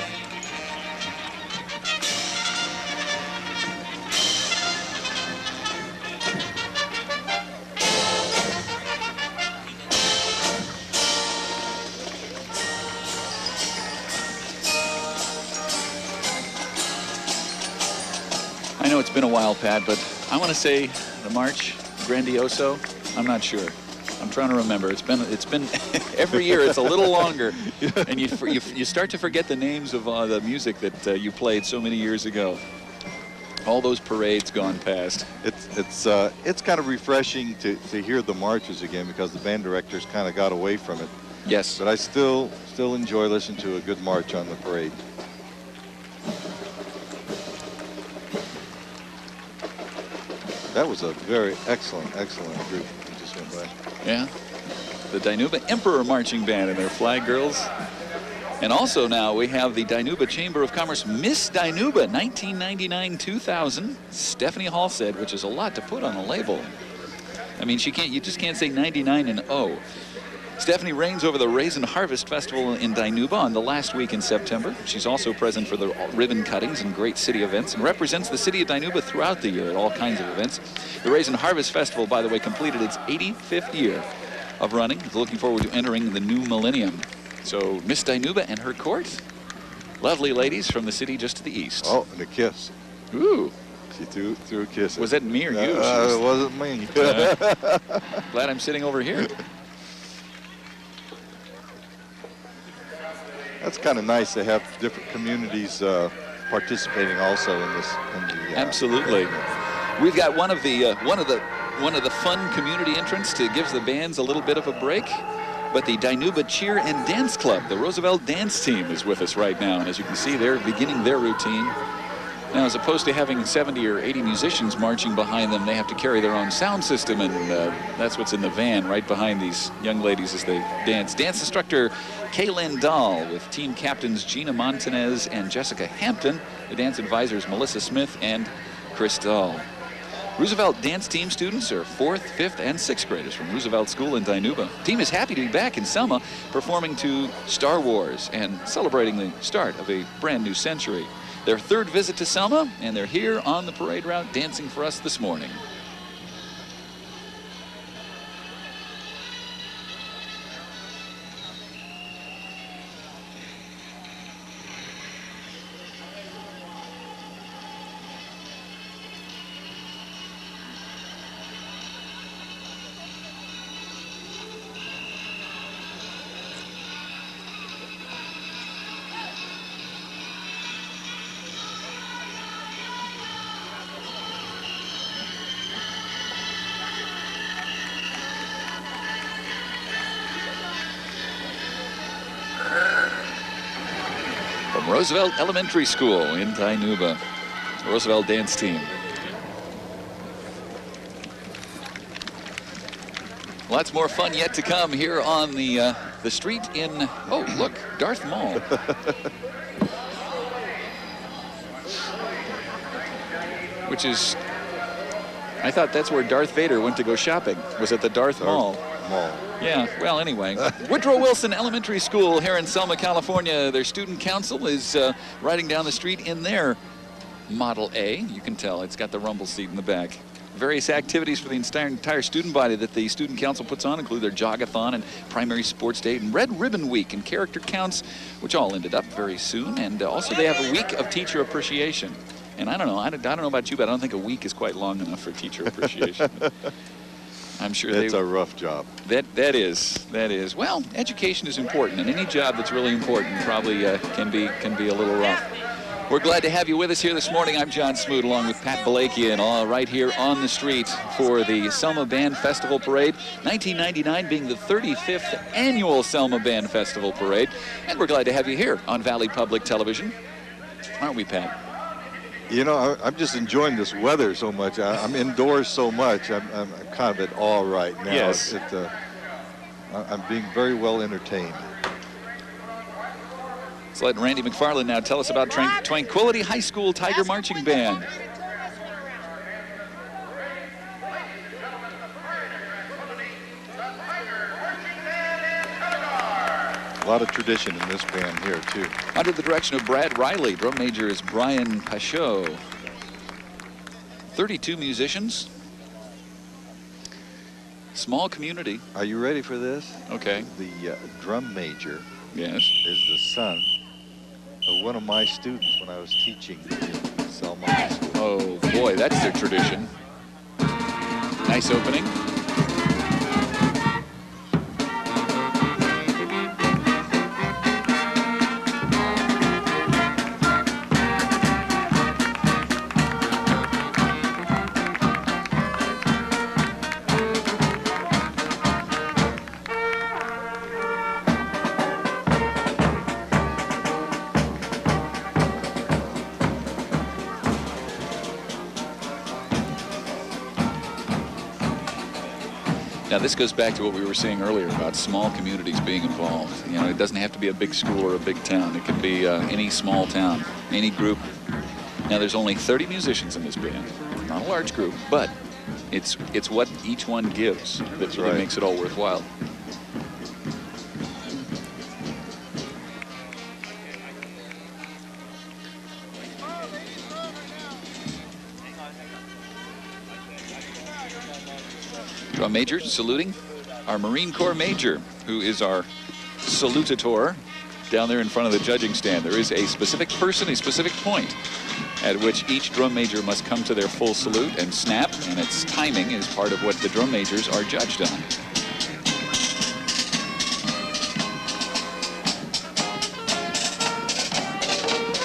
S18: I know it's been a while, Pat, but I want to say the march, Grandioso, I'm not sure. I'm trying to remember. It's been every year it's a little longer, and you start to forget the names of the music that you played so many years ago. All those parades gone past.
S19: It's kind of refreshing to hear the marches again, because the band directors kind of got away from it.
S18: Yes.
S19: But I still enjoy listening to a good march on the parade. That was a very excellent group that just went by.
S18: Yeah. The Dinuba Emperor Marching Band and their flag girls. And also now we have the Dinuba Chamber of Commerce Miss Dinuba 1999-2000. Stephanie Halstead, which is a lot to put on a label. I mean, you just can't say 99 and O. Stephanie reigns over the Raisin Harvest Festival in Dinuba on the last week in September. She's also present for the ribbon cuttings and great city events and represents the city of Dinuba throughout the year at all kinds of events. The Raisin Harvest Festival, by the way, completed its 85th year of running. It's looking forward to entering the new millennium. So Miss Dinuba and her court, lovely ladies from the city just to the east.
S19: Oh, and a kiss.
S18: Ooh.
S19: She threw a kiss.
S18: Was that me or you?
S19: It wasn't me.
S18: Glad I'm sitting over here.
S19: That's kind of nice to have different communities participating also in this.
S18: Absolutely. We've got one of the fun community entrants to give the bands a little bit of a break. But the Dinuba Cheer and Dance Club, the Roosevelt Dance Team, is with us right now. And as you can see, they're beginning their routine. Now, as opposed to having 70 or 80 musicians marching behind them, they have to carry their own sound system, and that's what's in the van right behind these young ladies as they dance. Dance instructor Kaylin Dahl with team captains Gina Montanez and Jessica Hampton. The dance advisors Melissa Smith and Chris Dahl. Roosevelt Dance Team students are 4th, 5th, and 6th graders from Roosevelt School in Dinuba. The team is happy to be back in Selma, performing to Star Wars and celebrating the start of a brand new century. Their 3rd visit to Selma, and they're here on the parade route dancing for us this morning. Roosevelt Elementary School in Dinuba. Roosevelt Dance Team. Lots more fun yet to come here on the street in, oh, look, Darth Mall. Which is, I thought that's where Darth Vader went to go shopping, was at the Darth Mall. Yeah, well, anyway. Woodrow Wilson Elementary School here in Selma, California. Their student council is riding down the street in their Model A. You can tell it's got the rumble seat in the back. Various activities for the entire student body that the student council puts on include their jogathon and primary sports day and Red Ribbon Week and character counts, which all ended up very soon. And also they have a week of teacher appreciation. And I don't know about you, but I don't think a week is quite long enough for teacher appreciation. I'm sure
S19: it's a rough job.
S18: That is. Well, education is important, and any job that's really important probably can be a little rough. We're glad to have you with us here this morning. I'm John Smoot, along with Pat Balakian, all right here on the street for the Selma Band Festival Parade. 1999 being the 35th annual Selma Band Festival Parade, and we're glad to have you here on Valley Public Television, aren't we, Pat?
S19: You know, I'm just enjoying this weather so much. I'm indoors so much. I'm kind of at awe right now.
S18: Yes.
S19: I'm being very well entertained.
S18: Let's let Randy McFarland now tell us about Tranquility High School Tiger Marching Band.
S19: A lot of tradition in this band here, too.
S18: Under the direction of Brad Riley, drum major is Brian Pachot. 32 musicians. Small community.
S19: Are you ready for this?
S18: Okay.
S19: The drum major,
S18: yes,
S19: is the son of one of my students when I was teaching in Selma High School.
S18: Oh boy, that's their tradition. Nice opening. Now, this goes back to what we were saying earlier about small communities being involved. You know, it doesn't have to be a big school or a big town. It can be any small town, any group. Now, there's only 30 musicians in this band. Not a large group, but it's what each one gives that really makes it all worthwhile. Drum major saluting our Marine Corps major, who is our salutator down there in front of the judging stand. There is a specific person, a specific point at which each drum major must come to their full salute and snap, and its timing is part of what the drum majors are judged on.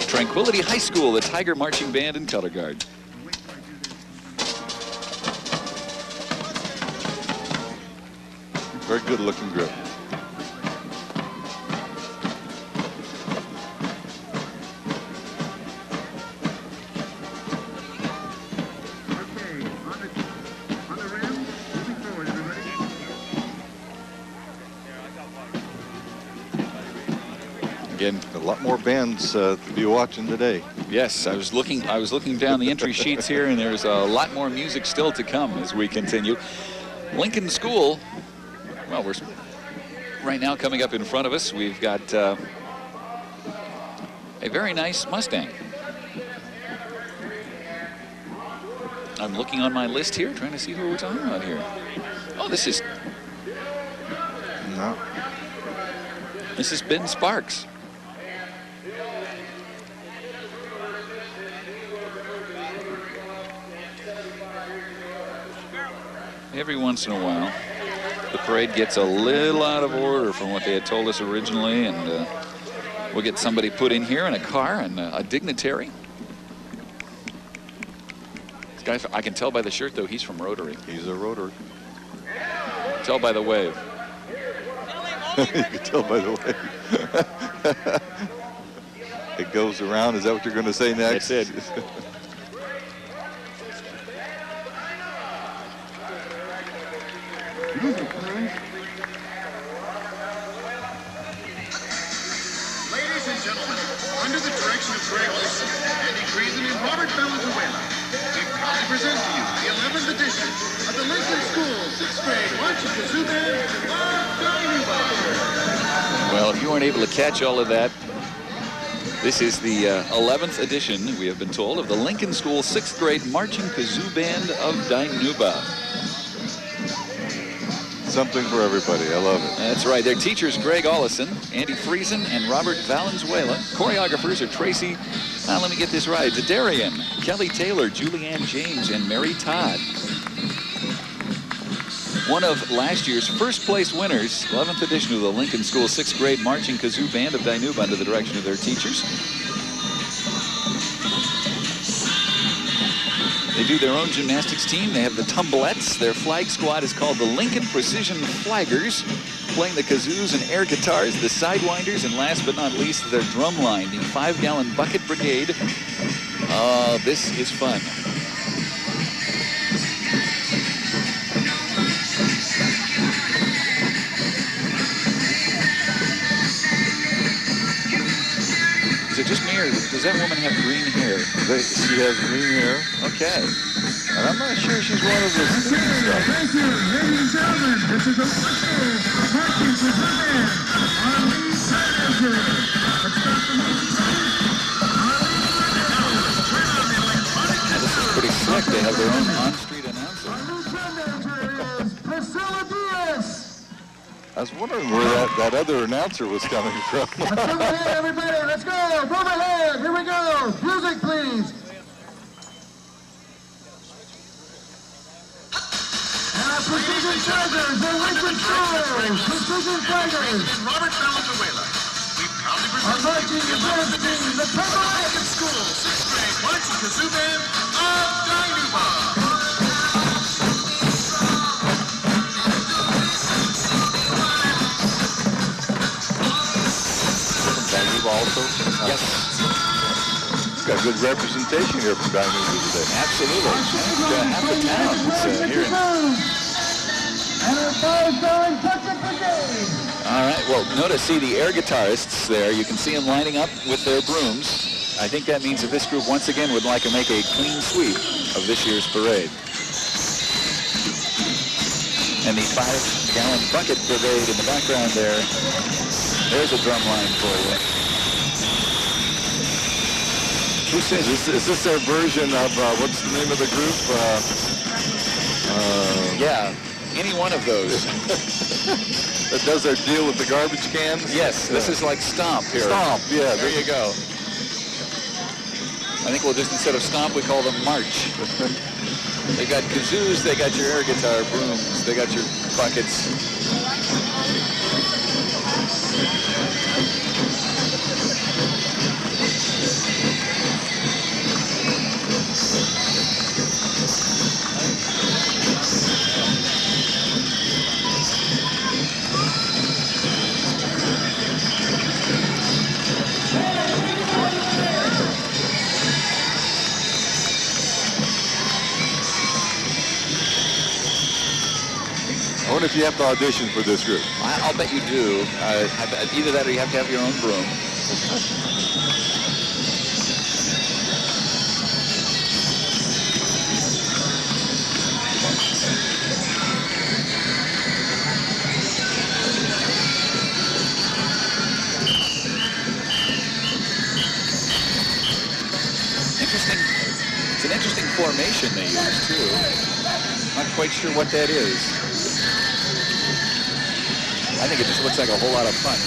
S18: Tranquility High School, the Tiger Marching Band and Color Guard.
S19: Very good looking group.
S18: Again,
S19: a lot more bands to be watching today.
S18: Yes, I was looking down the entry sheets here, and there's a lot more music still to come as we continue. Lincoln School. Well, we're right now coming up in front of us. We've got a very nice Mustang. I'm looking on my list here, trying to see who we're talking about here. Oh, this is Ben Sparks. Every once in a while, the parade gets a little out of order from what they had told us originally, and we'll get somebody put in here in a car and a dignitary. This guy, I can tell by the shirt, though, he's from Rotary.
S19: He's a Rotary.
S18: Tell by the wave.
S19: You can tell by the wave. It goes around. Is that what you're going to say next?
S18: That's it.
S20: Ladies and gentlemen, under the direction of Greg Olson, Andy Creason, and Robert Valenzuela, we proudly present to you the 11th edition of the Lincoln School 6th grade marching kazoo band of Dynuba.
S18: Well, if you weren't able to catch all of that, this is the 11th edition, we have been told, of the Lincoln School 6th grade marching kazoo band of Dynuba.
S19: Something for everybody. I love it.
S18: That's right. Their teachers, Greg Ollison, Andy Friesen, and Robert Valenzuela. Choreographers are Tracy, let me get this right, Zadarian, Kelly Taylor, Julianne James, and Mary Todd. one of last year's first place winners, 11th edition of the Lincoln School 6th grade marching kazoo band of Dinuba under the direction of their teachers. They do their own gymnastics team. They have the tumblettes. Their flag squad is called the Lincoln Precision Flaggers, playing the kazoos and air guitars, the sidewinders, and last but not least, their drum line, the 5-gallon bucket brigade. Oh, this is fun. Is it just me, or does that woman have green hair?
S19: She has green hair.
S18: Okay.
S19: And I'm not sure she's one of the students.
S20: Thank you, ladies and gentlemen. This is a wonderful marching kazoo band. Arlene Manager. Let's start the music.
S18: This is pretty slick. They have their own on-street announcer.
S19: I was wondering where that other announcer was coming from.
S20: Let's go ahead, everybody. Let's go. Move ahead. Here we go. Music, please. And our precision flaggers, the Lincoln School precision flaggers. Robert Valenzuela. We proudly present our marching advance team, the Lincoln School 6th grade marching kazoo band of Dinuba.
S19: Also?
S18: Yes.
S19: Got good representation here from Dinuba today.
S18: Absolutely. Half the town is here. All right, well, notice, see the air guitarists there. You can see them lining up with their brooms. I think that means that this group once again would like to make a clean sweep of this year's parade. And the 5-gallon bucket brigade in the background there. There's a drum line for you.
S19: Who sings? Is this their version of, what's the name of the group?
S18: Yeah, any one of those.
S19: That does their deal with the garbage cans?
S18: Yes, this is like Stomp here.
S19: Stomp, yeah.
S18: There you go. I think we'll just, instead of Stomp, we call them March. They got kazoos, they got your air guitar brooms, they got your buckets.
S19: I wonder if you have to audition for this group.
S18: I'll bet you do. Either that or you have to have your own broom. Interesting. It's an interesting formation they use, too. Not quite sure what that is. I think it just looks like a whole lot of fun.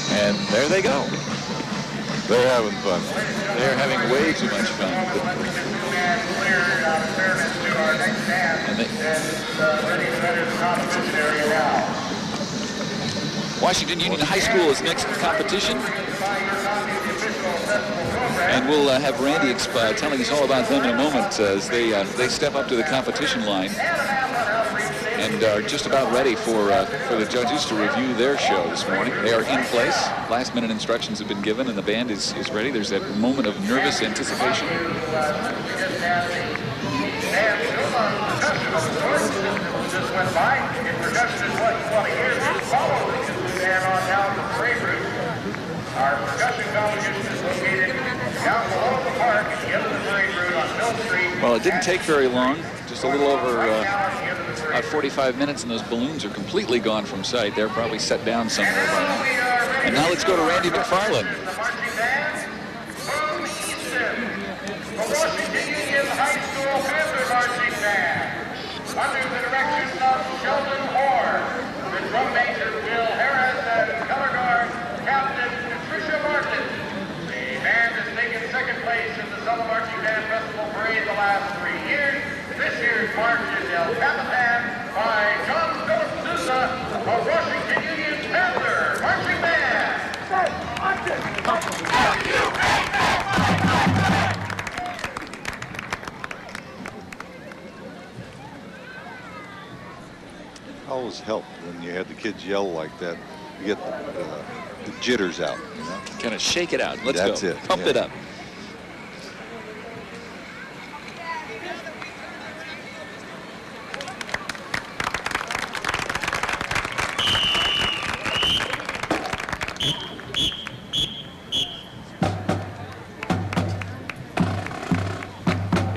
S18: And there they go.
S19: They're having fun.
S18: They're having way too much fun. Washington Union High School is next competition. And we'll have Randy telling us all about them in a moment as they step up to the competition line and are just about ready for the judges to review their show this morning. They are in place. Last-minute instructions have been given, and the band is ready. There's that moment of nervous anticipation.
S20: Just went by. Introduction is what, 20 years. Follow the and on down the parade route. Our
S18: Well, it didn't take very long, just a little over about 45 minutes, and those balloons are completely gone from sight. They're probably set down somewhere by now. And now let's go to Randy McFarland.
S20: Under the direction of Sheldon Horn, the drum major Will Harris, and color guard Captain Patricia Martin. The band has taken second place in the Summer Marching Band Festival Parade the last 3 years. This year's march is El Capitan by John Philip Sousa of Washington Union Panther Marching Band.
S19: Always helped when you had the kids yell like that. You get the jitters out, you know?
S18: Kind of shake it out. Let's
S19: That's
S18: go.
S19: it.
S18: Pump it up.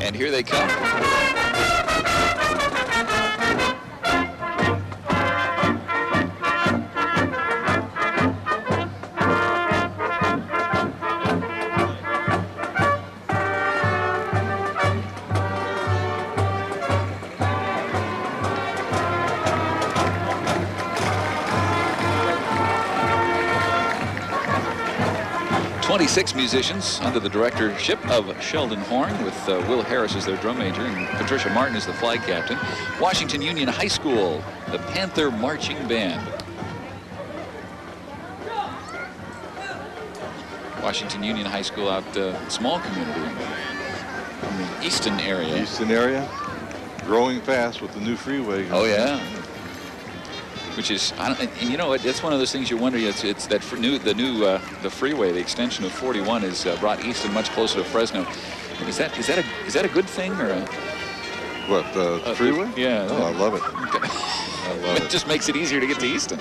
S18: And here they come. Six musicians under the directorship of Sheldon Horn, with Will Harris as their drum major and Patricia Martin as the flag captain. Washington Union High School, the Panther Marching Band. Washington Union High School out small community in the Easton area.
S19: Easton area, growing fast with the new freeway.
S18: Oh yeah. Which is, and you know, it's one of those things you wonder. It's that the freeway, the extension of 41, has brought Easton much closer to Fresno. Is that a good thing or a?
S19: What, the freeway?
S18: Yeah.
S19: Oh, I love it. I love it.
S18: It just makes it easier to get to Easton.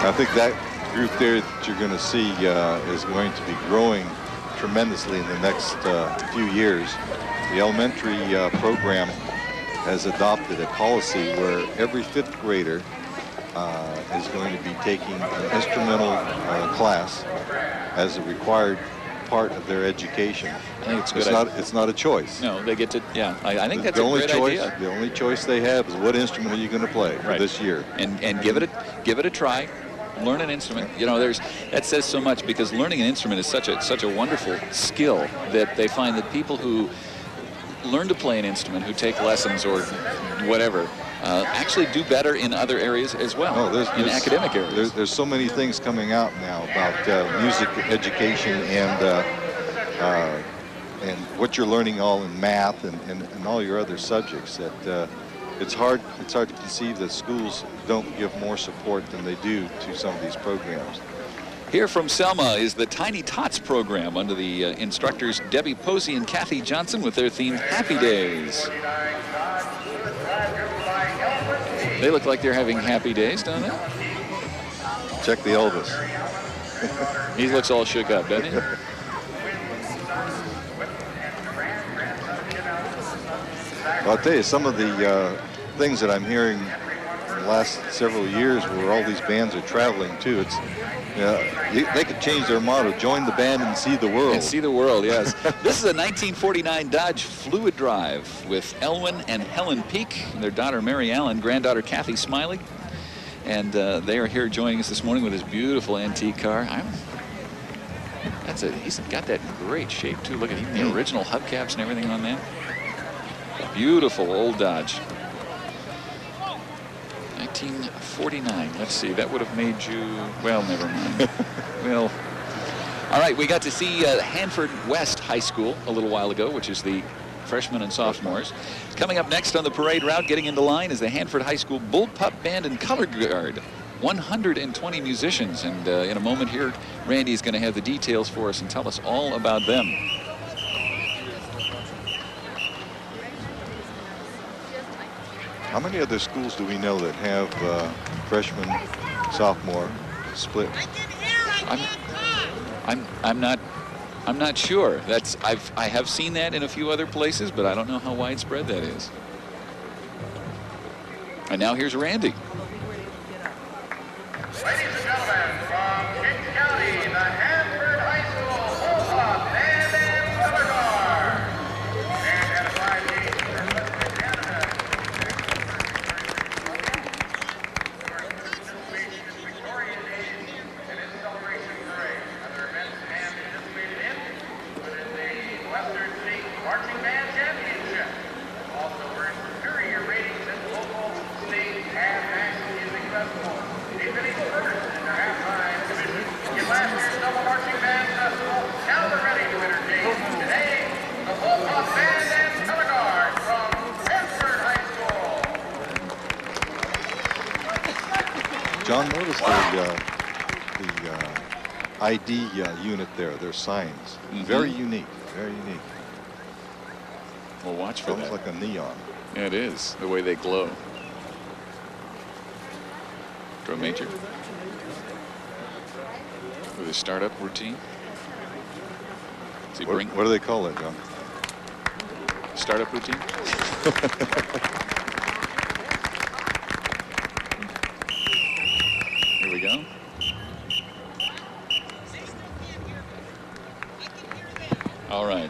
S19: I think that group there that you're going to see is going to be growing tremendously in the next few years. The elementary program has adopted a policy where every 5th grader is going to be taking an instrumental class as a required part of their education.
S18: I think it's good.
S19: It's not a choice.
S18: No, they get to, yeah. I think that's a great idea.
S19: The only choice they have is what instrument are you going to play for this year.
S18: And give it a try. Learn an instrument. You know, that says so much, because learning an instrument is such a wonderful skill that they find that people who learn to play an instrument, who take lessons or whatever, actually do better in other areas as well, in academic areas.
S19: There's so many things coming out now about music education and what you're learning all in math and all your other subjects that it's hard to conceive that schools don't give more support than they do to some of these programs.
S18: Here from Selma is the Tiny Tots program under the instructors Debbie Posey and Kathy Johnson with their theme Happy Days. They look like they're having happy days, don't they?
S19: Check the Elvis.
S18: He looks all shook up, doesn't he?
S19: Well, I'll tell you, some of the things that I'm hearing in the last several years where all these bands are traveling to, it's they could change their motto, join the band and see the world.
S18: And see the world, yes. This is a 1949 Dodge Fluid Drive with Elwyn and Helen Peak, and their daughter Mary Allen, granddaughter Kathy Smiley. And they are here joining us this morning with his beautiful antique car. He's got that in great shape, too. Look at even the original hubcaps and everything on that. Beautiful old Dodge. 1949. Let's see. That would have made you, well, never mind. Well, all right. We got to see Hanford West High School a little while ago, which is the freshmen and sophomores. Coming up next on the parade route, getting into line, is the Hanford High School Bullpup Band and Color Guard. 120 musicians. And in a moment here, Randy's going to have the details for us and tell us all about them.
S19: How many other schools do we know that have freshman, sophomore split?
S18: I'm not sure. I have seen that in a few other places, but I don't know how widespread that is. And now here's Randy.
S20: Ladies and gentlemen, from Kings County, the Hanford High School Bullpup Band and Color Guard. And at a 5 games for Western Canada. Victoria Day and its celebration parade. Other events and participated in included the Western State Marching Band Championship. Also earned superior ratings in local, state, and national music festivals. They finished first in their halftime division in last year's Double Marching Band Festival. Now they're ready to entertain today the Bullpup Band and Color Guard from Hanford High School.
S19: John, notice the ID unit there, their signs. Very unique, very unique.
S18: Well, watch for that.
S19: Almost like a neon.
S18: Yeah, it is, the way they glow. Drum major. With his startup routine.
S19: What do they call it, John?
S18: Startup routine? Here we go. All right.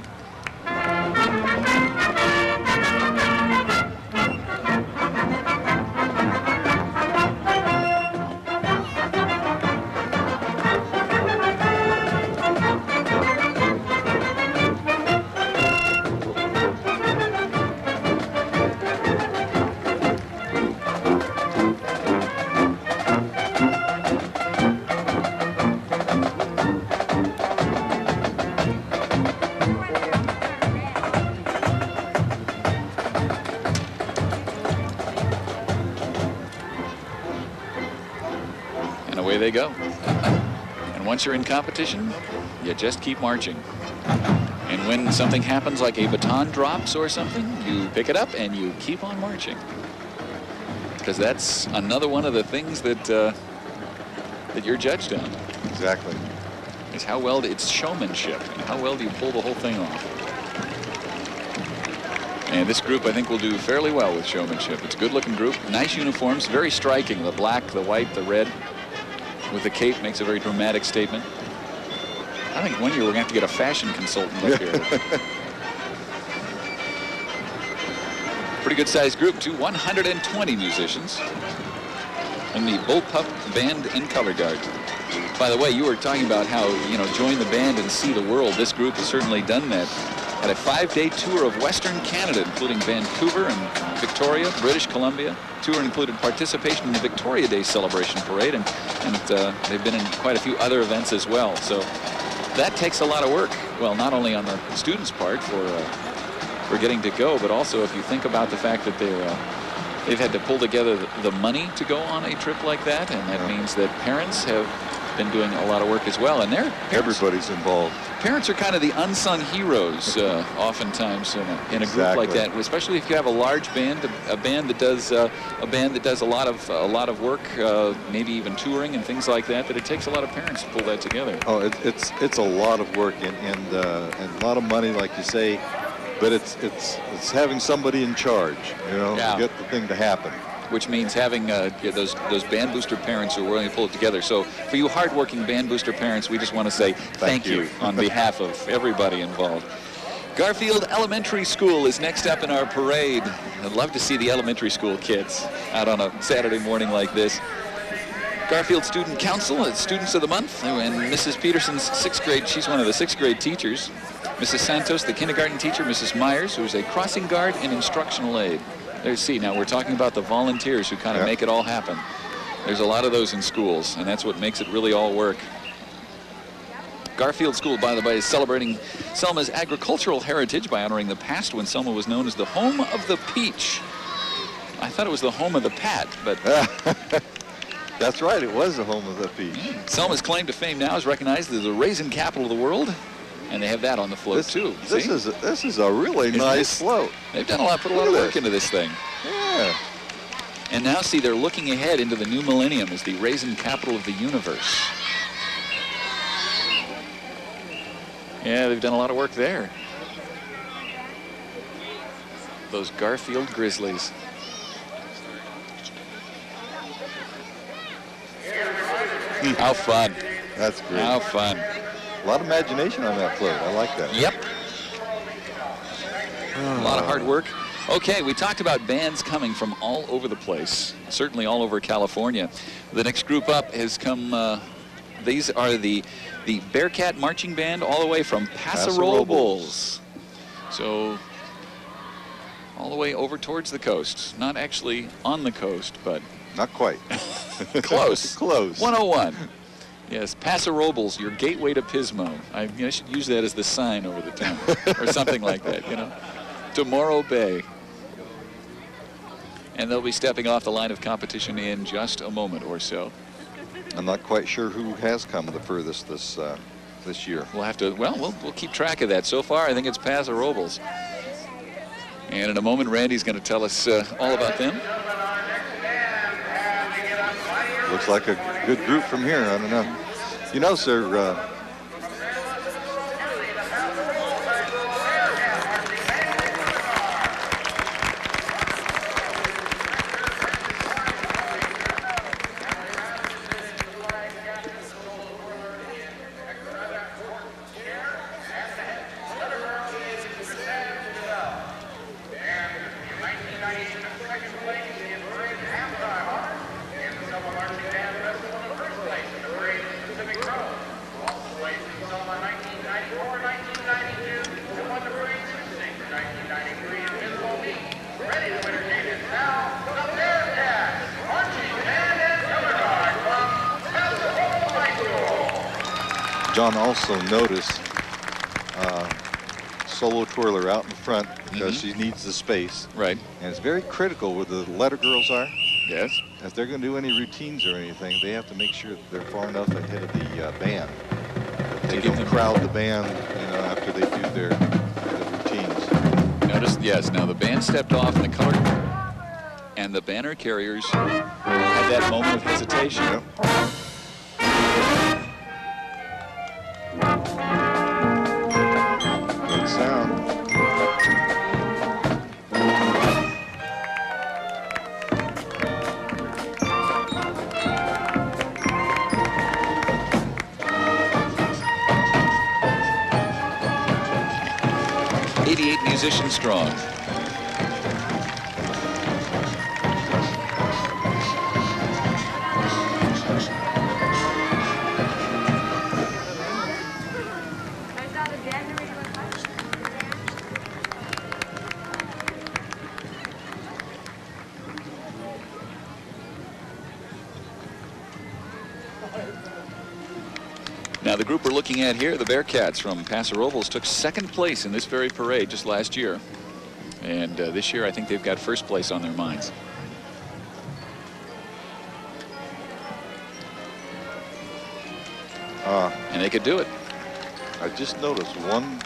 S18: They go. And once you're in competition, you just keep marching. And when something happens like a baton drops or something, you pick it up and you keep on marching. Because that's another one of the things that that you're judged on.
S19: Exactly.
S18: Is how well it's showmanship and how well do you pull the whole thing off. And this group, I think, will do fairly well with showmanship. It's a good-looking group, nice uniforms, very striking. The black, the white, the red. With the cape makes a very dramatic statement. I think one year we're going to have to get a fashion consultant up here. Pretty good sized group, too. 120 musicians. And the Bullpup Band and Color Guard. By the way, you were talking about how, join the band and see the world. This group has certainly done that. Had a 5-day tour of Western Canada, including Vancouver and Victoria, British Columbia. Tour included participation in the Victoria Day celebration parade, and they've been in quite a few other events as well. So that takes a lot of work. Well, not only on the students' part for getting to go, but also if you think about the fact that they've had to pull together the money to go on a trip like that, and that means that parents have been doing a lot of work as well, and
S19: everybody's involved.
S18: Parents are kind of the unsung heroes, oftentimes in a group like that. Especially if you have a large band, a band that does a lot of work, maybe even touring and things like that. That it takes a lot of parents to pull that together.
S19: Oh, it's a lot of work and a lot of money, like you say, but it's having somebody in charge, to get the thing to happen.
S18: Which means having those band booster parents who are willing to pull it together. So for you hardworking band booster parents, we just want to say thank you on behalf of everybody involved. Garfield Elementary School is next up in our parade. I'd love to see the elementary school kids out on a Saturday morning like this. Garfield Student Council, Students of the Month, and Mrs. Peterson's 6th grade, she's one of the 6th grade teachers. Mrs. Santos, the kindergarten teacher, Mrs. Myers, who is a crossing guard and instructional aide. Now we're talking about the volunteers who kind of make it all happen. There's a lot of those in schools, and that's what makes it really all work. Garfield School, by the way, is celebrating Selma's agricultural heritage by honoring the past when Selma was known as the home of the peach. I thought it was the home of the pat, but...
S19: That's right, it was the home of the peach.
S18: Selma's claim to fame now is recognized as the raisin capital of the world. And they have that on the float too.
S19: This is a really nice float.
S18: They've done put a lot of work into this thing.
S19: Yeah.
S18: And now, see, they're looking ahead into the new millennium as the raisin capital of the universe. Yeah, they've done a lot of work there. Those Garfield Grizzlies. How fun.
S19: That's great.
S18: How fun.
S19: A lot of imagination on that float. I like that.
S18: Yep. A lot of hard work. Okay, we talked about bands coming from all over the place, certainly all over California. The next group up has come, these are the Bearcat Marching Band all the way from Paso Robles. So all the way over towards the coast. Not actually on the coast, but...
S19: Not quite.
S18: Close.
S19: Close.
S18: 101. Yes, Paso Robles, your gateway to Pismo. I should use that as the sign over the town, or something like that, you know. To Morro Bay. And they'll be stepping off the line of competition in just a moment or so.
S19: I'm not quite sure who has come the furthest this year.
S18: We'll have to, well, we'll keep track of that. So far, I think it's Paso Robles. And in a moment, Randy's going to tell us all about them.
S19: Looks like a good group from here. I don't know. You know, sir,
S20: 2.
S19: John also noticed solo twirler out in front because she needs the space.
S18: Right.
S19: And it's very critical where the letter girls are.
S18: Yes.
S19: If they're going to do any routines or anything, they have to make sure that they're far enough ahead of the band. They don't crowd the band, you know, after they do their routines.
S18: Notice, yes, now the band stepped off in the color, and the banner carriers had that moment of hesitation.
S19: Yep. Good sound.
S18: Musicians strong. Now the group we're looking at here, the Bearcats from Paso Robles, took second place in this very parade just last year. And this year I think they've got first place on their minds. And they could do it.
S19: I just noticed one.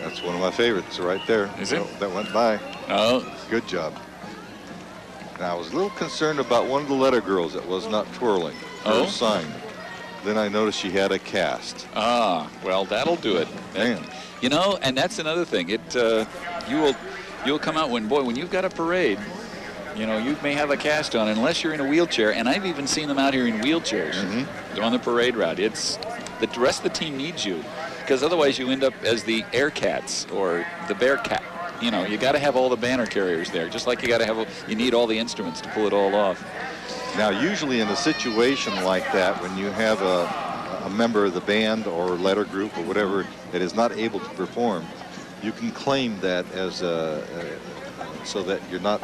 S19: That's one of my favorites right there.
S18: Is it?
S19: That went by.
S18: Oh.
S19: Good job. Now, I was a little concerned about one of the letter girls that was not twirling. Her sign. Then I noticed she had a cast.
S18: Ah, well, that'll do it.
S19: Man.
S18: You know, and that's another thing. You'll come out when you've got a parade, you know, you may have a cast on unless you're in a wheelchair. And I've even seen them out here in wheelchairs on the parade route. It's the rest of the team needs you, because otherwise you end up as the Air Cats or the Bearcat. You know, you got to have all the banner carriers there, just like you got to have, you need all the instruments to pull it all off.
S19: Now, usually in a situation like that, when you have a member of the band or letter group or whatever that is not able to perform, you can claim that as so that you're not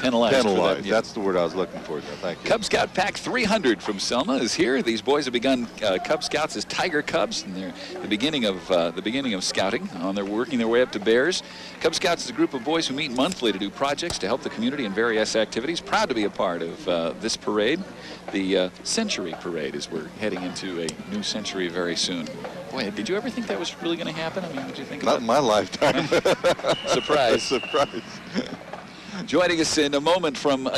S18: penalized. For that, yeah.
S19: That's the word I was looking for. Thank you.
S18: Cub Scout Pack 300 from Selma is here. These boys have begun Cub Scouts as Tiger Cubs, and they're the beginning of scouting. They're working their way up to Bears. Cub Scouts is a group of boys who meet monthly to do projects to help the community in various activities. Proud to be a part of this parade, the Century Parade, as we're heading into a new century very soon. Boy, did you ever think that was really going to happen? I mean, did you think
S19: Not in my lifetime.
S18: Surprise.
S19: Surprise.
S18: Joining us in a moment from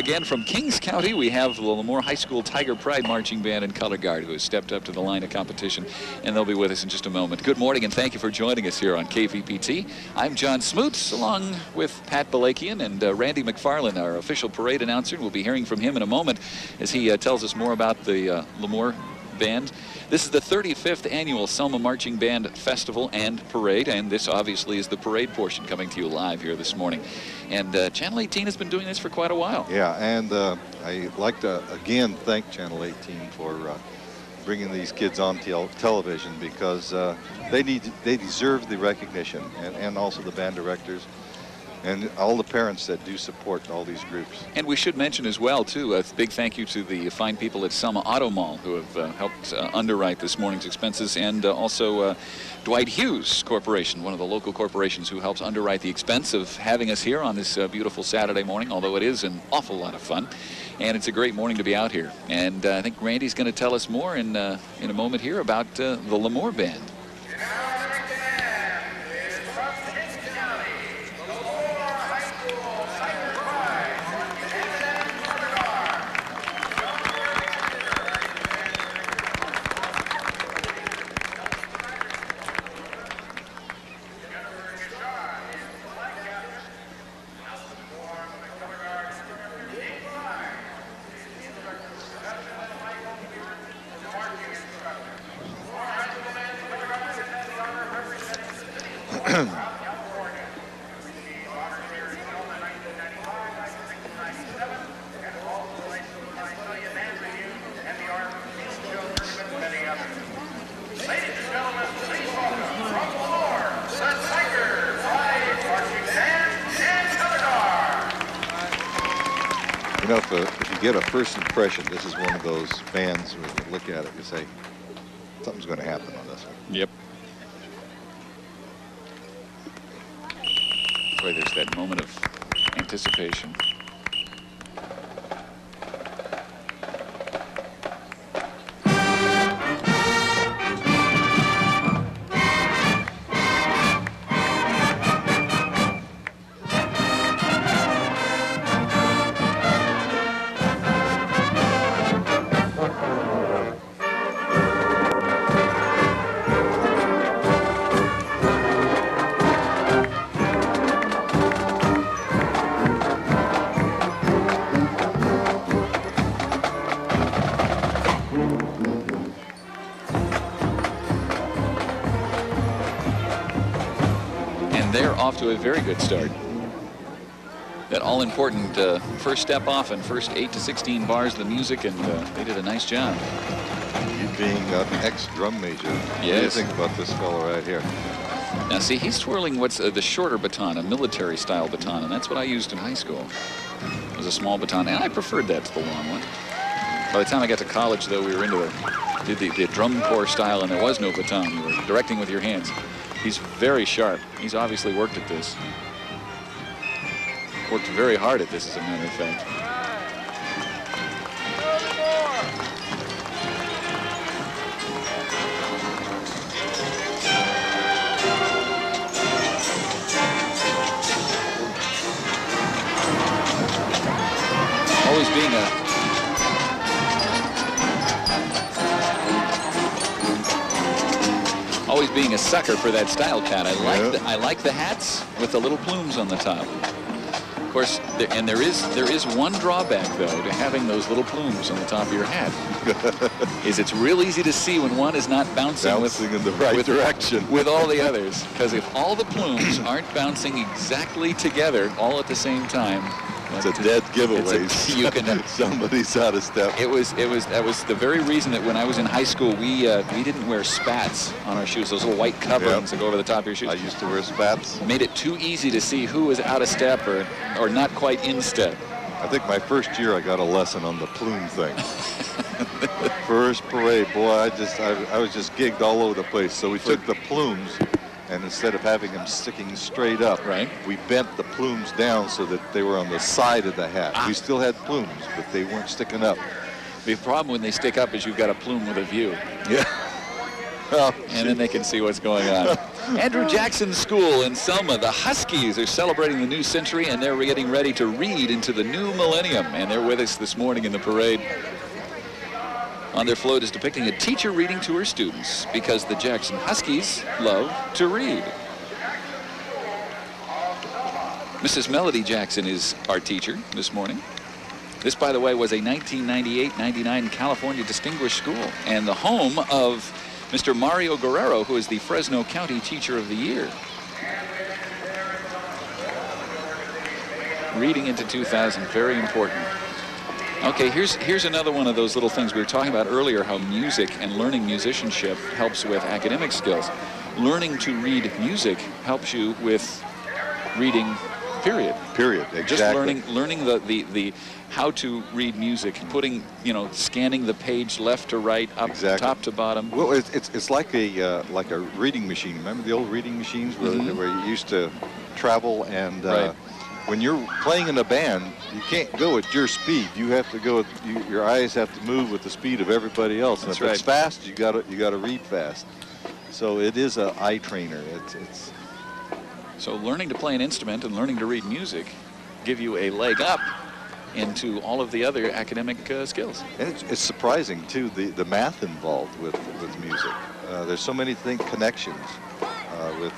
S18: Kings County, we have the Lemoore High School Tiger Pride Marching Band and Color Guard, who has stepped up to the line of competition, and they'll be with us in just a moment. Good morning, and thank you for joining us here on KVPT. I'm John Smoots, along with Pat Balakian and Randy McFarland, our official parade announcer. We'll be hearing from him in a moment as he tells us more about the Lemoore Band. This is the 35th annual Selma Marching Band Festival and Parade, and this obviously is the parade portion coming to you live here this morning. And Channel 18 has been doing this for quite a while.
S19: Yeah, and I'd like to again thank Channel 18 for bringing these kids on television, because they deserve the recognition, and also the band directors and all the parents that do support all these groups.
S18: And we should mention as well, too, a big thank you to the fine people at Selma Auto Mall who have helped underwrite this morning's expenses, and also Dwight Hughes Corporation, one of the local corporations who helps underwrite the expense of having us here on this beautiful Saturday morning, although it is an awful lot of fun. And it's a great morning to be out here. And I think Randy's going to tell us more in a moment here about the Lemoore Band.
S19: You know, if you get a first impression, this is one of those bands where you look at it and you say, something's going to happen on this one.
S18: Yep. That's why there's that moment of anticipation. They're off to a very good start. That all-important first step off and first 8 to 16 bars of the music, and they did a nice job.
S19: You being an ex-drum major, what do you think about this fellow right here?
S18: Now see, he's twirling what's the shorter baton, a military-style baton, and that's what I used in high school. It was a small baton, and I preferred that to the long one. By the time I got to college, though, we were into the drum corps style, and there was no baton. You were directing with your hands. He's very sharp. He's obviously worked at this. Worked very hard at this, as a matter of fact. Always being a sucker for that style, Pat. I like the hats with the little plumes on the top. Of course, there is one drawback though to having those little plumes on the top of your hat. Is it's real easy to see when one is not bouncing
S19: in the right direction
S18: with all the others. Because if all the plumes aren't bouncing exactly together all at the same time,
S19: It's a dead giveaway.
S18: You can.
S19: Somebody's out of step.
S18: That was the very reason that when I was in high school, we didn't wear spats on our shoes. Those little white coverings that go over the top of your shoes.
S19: I used to wear spats.
S18: Made it too easy to see who was out of step or not quite in step.
S19: I think my first year I got a lesson on the plume thing. First parade, boy, I was just gigged all over the place. So we took the plumes, and instead of having them sticking straight up, we bent the plumes down so that they were on the side of the hat. We still had plumes, but they weren't sticking up.
S18: The problem when they stick up is you've got a plume with a view.
S19: Yeah.
S18: And then they can see what's going on. Andrew Jackson School in Selma. The Huskies are celebrating the new century, and they're getting ready to read into the new millennium. And they're with us this morning in the parade. On their float is depicting a teacher reading to her students because the Jackson Huskies love to read. Mrs. Melody Jackson is our teacher this morning. This, by the way, was a 1998-99 California Distinguished School and the home of Mr. Mario Guerrero, who is the Fresno County Teacher of the Year. Reading into 2000, very important. Okay, here's another one of those little things we were talking about earlier, how music and learning musicianship helps with academic skills. Learning to read music helps you with reading, period.
S19: Period, exactly.
S18: Just learning the how to read music, putting, scanning the page left to right, up, top to bottom.
S19: Well, it's like a reading machine. Remember the old reading machines where you used to travel and when you're playing in a band, you can't go at your speed. You have to go. Your eyes have to move with the speed of everybody else. And if it's fast, you got to read fast. So it is an eye trainer. It's.
S18: So learning to play an instrument and learning to read music give you a leg up into all of the other academic skills.
S19: And it's surprising too the math involved with music. There's so many connections with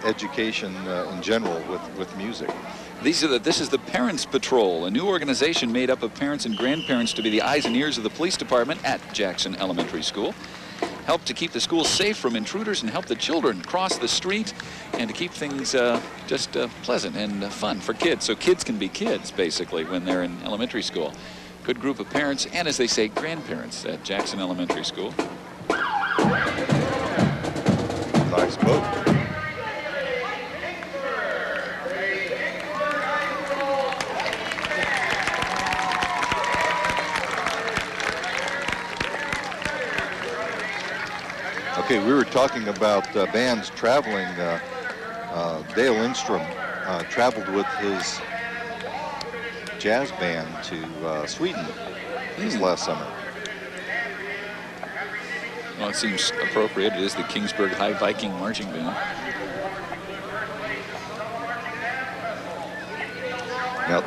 S19: education in general with music.
S18: This is the Parents Patrol, a new organization made up of parents and grandparents to be the eyes and ears of the police department at Jackson Elementary School. Help to keep the school safe from intruders and help the children cross the street and to keep things just pleasant and fun for kids. So kids can be kids, basically, when they're in elementary school. Good group of parents and, as they say, grandparents at Jackson Elementary School.
S19: Nice boat. Okay, we were talking about bands traveling. Dale Lindstrom traveled with his jazz band to Sweden this last summer.
S18: Well, it seems appropriate. It is the Kingsburg High Viking Marching Band.
S19: Yep.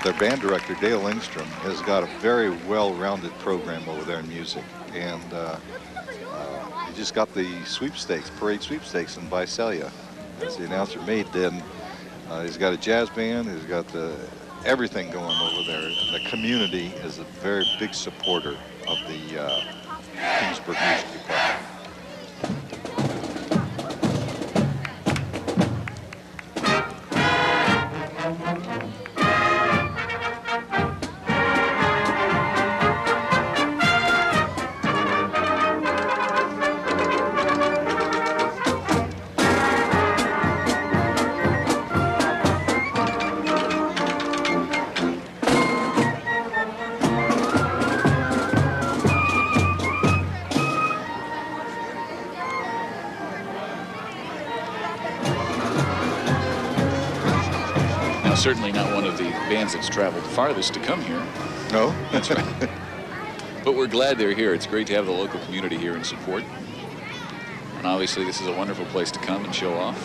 S19: Their band director, Dale Lindstrom, has got a very well-rounded program over there in music. And he just got the sweepstakes, parade sweepstakes in Visalia, as the announcer made. Then he's got a jazz band, he's got everything going over there. And the community is a very big supporter of the Kingsburg Music Department.
S18: Certainly not one of the bands that's traveled farthest to come here.
S19: No?
S18: That's right. But we're glad they're here. It's great to have the local community here in support. And obviously this is a wonderful place to come and show off.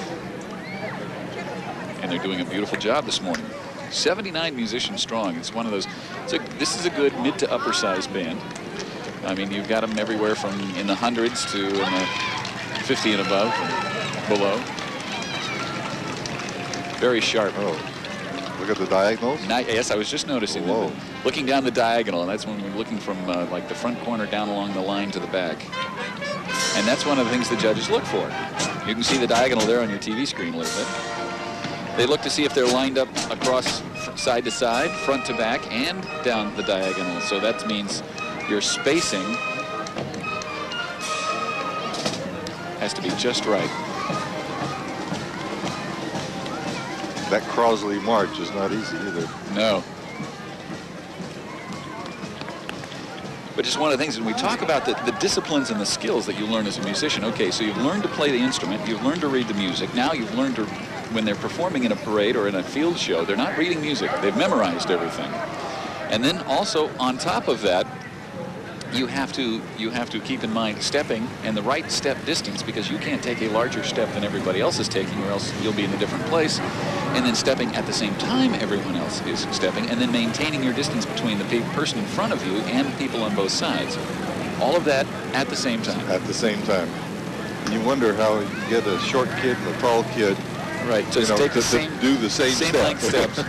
S18: and they're doing a beautiful job this morning. 79 musicians strong. It's one of those. This is a good mid to upper size band. I mean, you've got them everywhere from in the hundreds to in the 50 and above and below. Very sharp.
S19: Oh, look at the diagonals.
S18: Yes, I was just noticing that. Looking down the diagonal, and that's when we're looking from like the front corner down along the line to the back. And that's one of the things the judges look for. You can see the diagonal there on your TV screen a little bit. They look to see if they're lined up across side to side, front to back, and down the diagonal. So that means your spacing has to be just right.
S19: That Crosley march is not easy either.
S18: No. But just one of the things, when we talk about the disciplines and the skills that you learn as a musician, okay, so you've learned to play the instrument, you've learned to read the music, now you've learned to, when they're performing in a parade or in a field show, they're not reading music, they've memorized everything. And then also, on top of that, you have to keep in mind stepping and the right step distance, because you can't take a larger step than everybody else is taking, or else you'll be in a different place. And then stepping at the same time everyone else is stepping, and then maintaining your distance between the person in front of you and people on both sides. All of that at the same time.
S19: At the same time. You wonder how you get a short kid and a tall kid,
S18: right, to take the same,
S19: do the same
S18: length steps.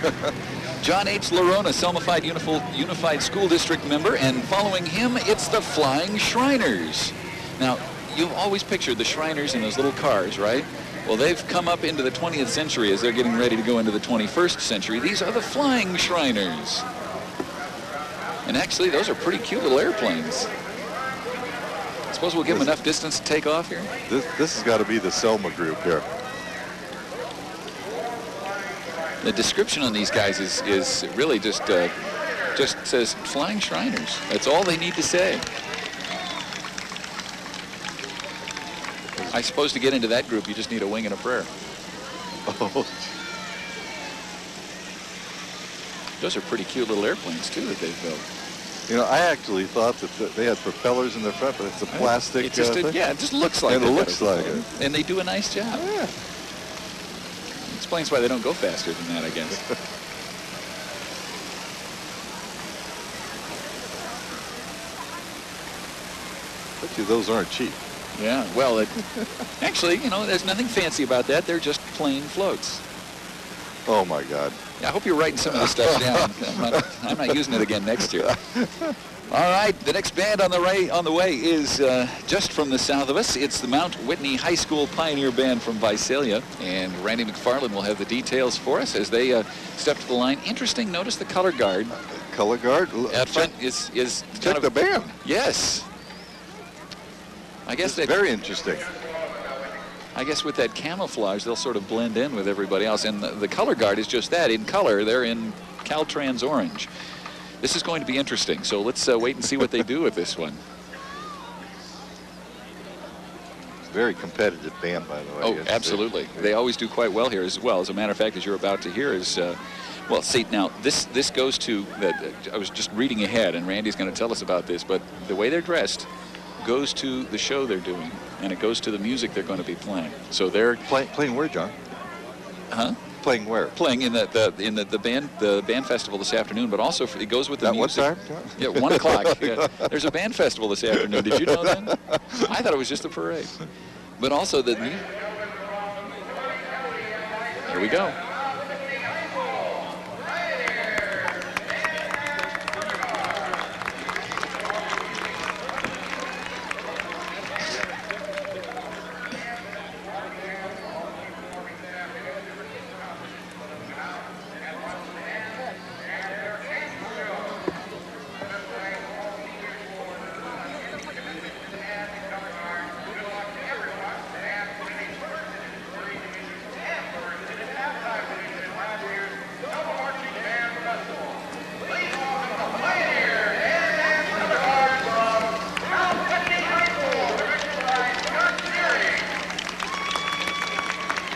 S18: John H. Lerona, Selma-Fied Unified School District member, and following him, it's the Flying Shriners. Now, you've always pictured the Shriners in those little cars, right? Well, they've come up into the 20th century as they're getting ready to go into the 21st century. These are the Flying Shriners. And actually, those are pretty cute little airplanes. Suppose we'll give them enough distance to take off here?
S19: This has got to be the Selma group here.
S18: The description on these guys is really just says Flying Shriners. That's all they need to say. I suppose to get into that group, you just need a wing and a prayer.
S19: Oh.
S18: Those are pretty cute little airplanes, too, that they've built.
S19: You know, I actually thought that they had propellers in their front, but it's a plastic thing.
S18: Yeah, it just looks like it.
S19: And it looks like it.
S18: And they do a nice job.
S19: Yeah.
S18: Explains why they don't go faster than that, I guess.
S19: Bet you those aren't cheap.
S18: Yeah, well, actually, you know, there's nothing fancy about that. They're just plain floats.
S19: Oh, my God.
S18: Yeah, I hope you're writing some of this stuff down. I'm not using it again next year. All right, the next band on the way is just from the south of us. It's the Mount Whitney High School Pioneer Band from Visalia, and Randy McFarland will have the details for us as they step to the line. Interesting, notice the color guard.
S19: Color guard?
S18: Out front is
S19: check the band.
S18: Yes. I guess that's
S19: very interesting.
S18: I guess with that camouflage, they'll sort of blend in with everybody else. And the color guard is just that. In color, they're in Caltrans orange. This is going to be interesting. So let's wait and see what they do with this one.
S19: Very competitive band, by the way.
S18: Oh, absolutely. They always do quite well here as well. As a matter of fact, as you're about to hear is, well, see, now this goes to, I was just reading ahead, and Randy's going to tell us about this, but the way they're dressed goes to the show they're doing, and it goes to the music they're going to be playing. So they're
S19: playing where, John?
S18: Huh?
S19: Playing where?
S18: Playing in the band festival this afternoon, but also it goes with the music.
S19: What time?
S18: Yeah, 1 o'clock. Yeah. There's a band festival this afternoon. Did you know that? I thought it was just a parade. But also here we go.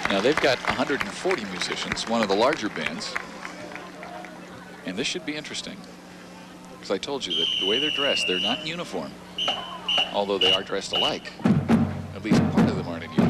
S18: Now they've got 140 musicians, one of the larger bands, and this should be interesting because I told you that the way they're dressed, they're not in uniform, although they are dressed alike. At least part of them aren't in uniform.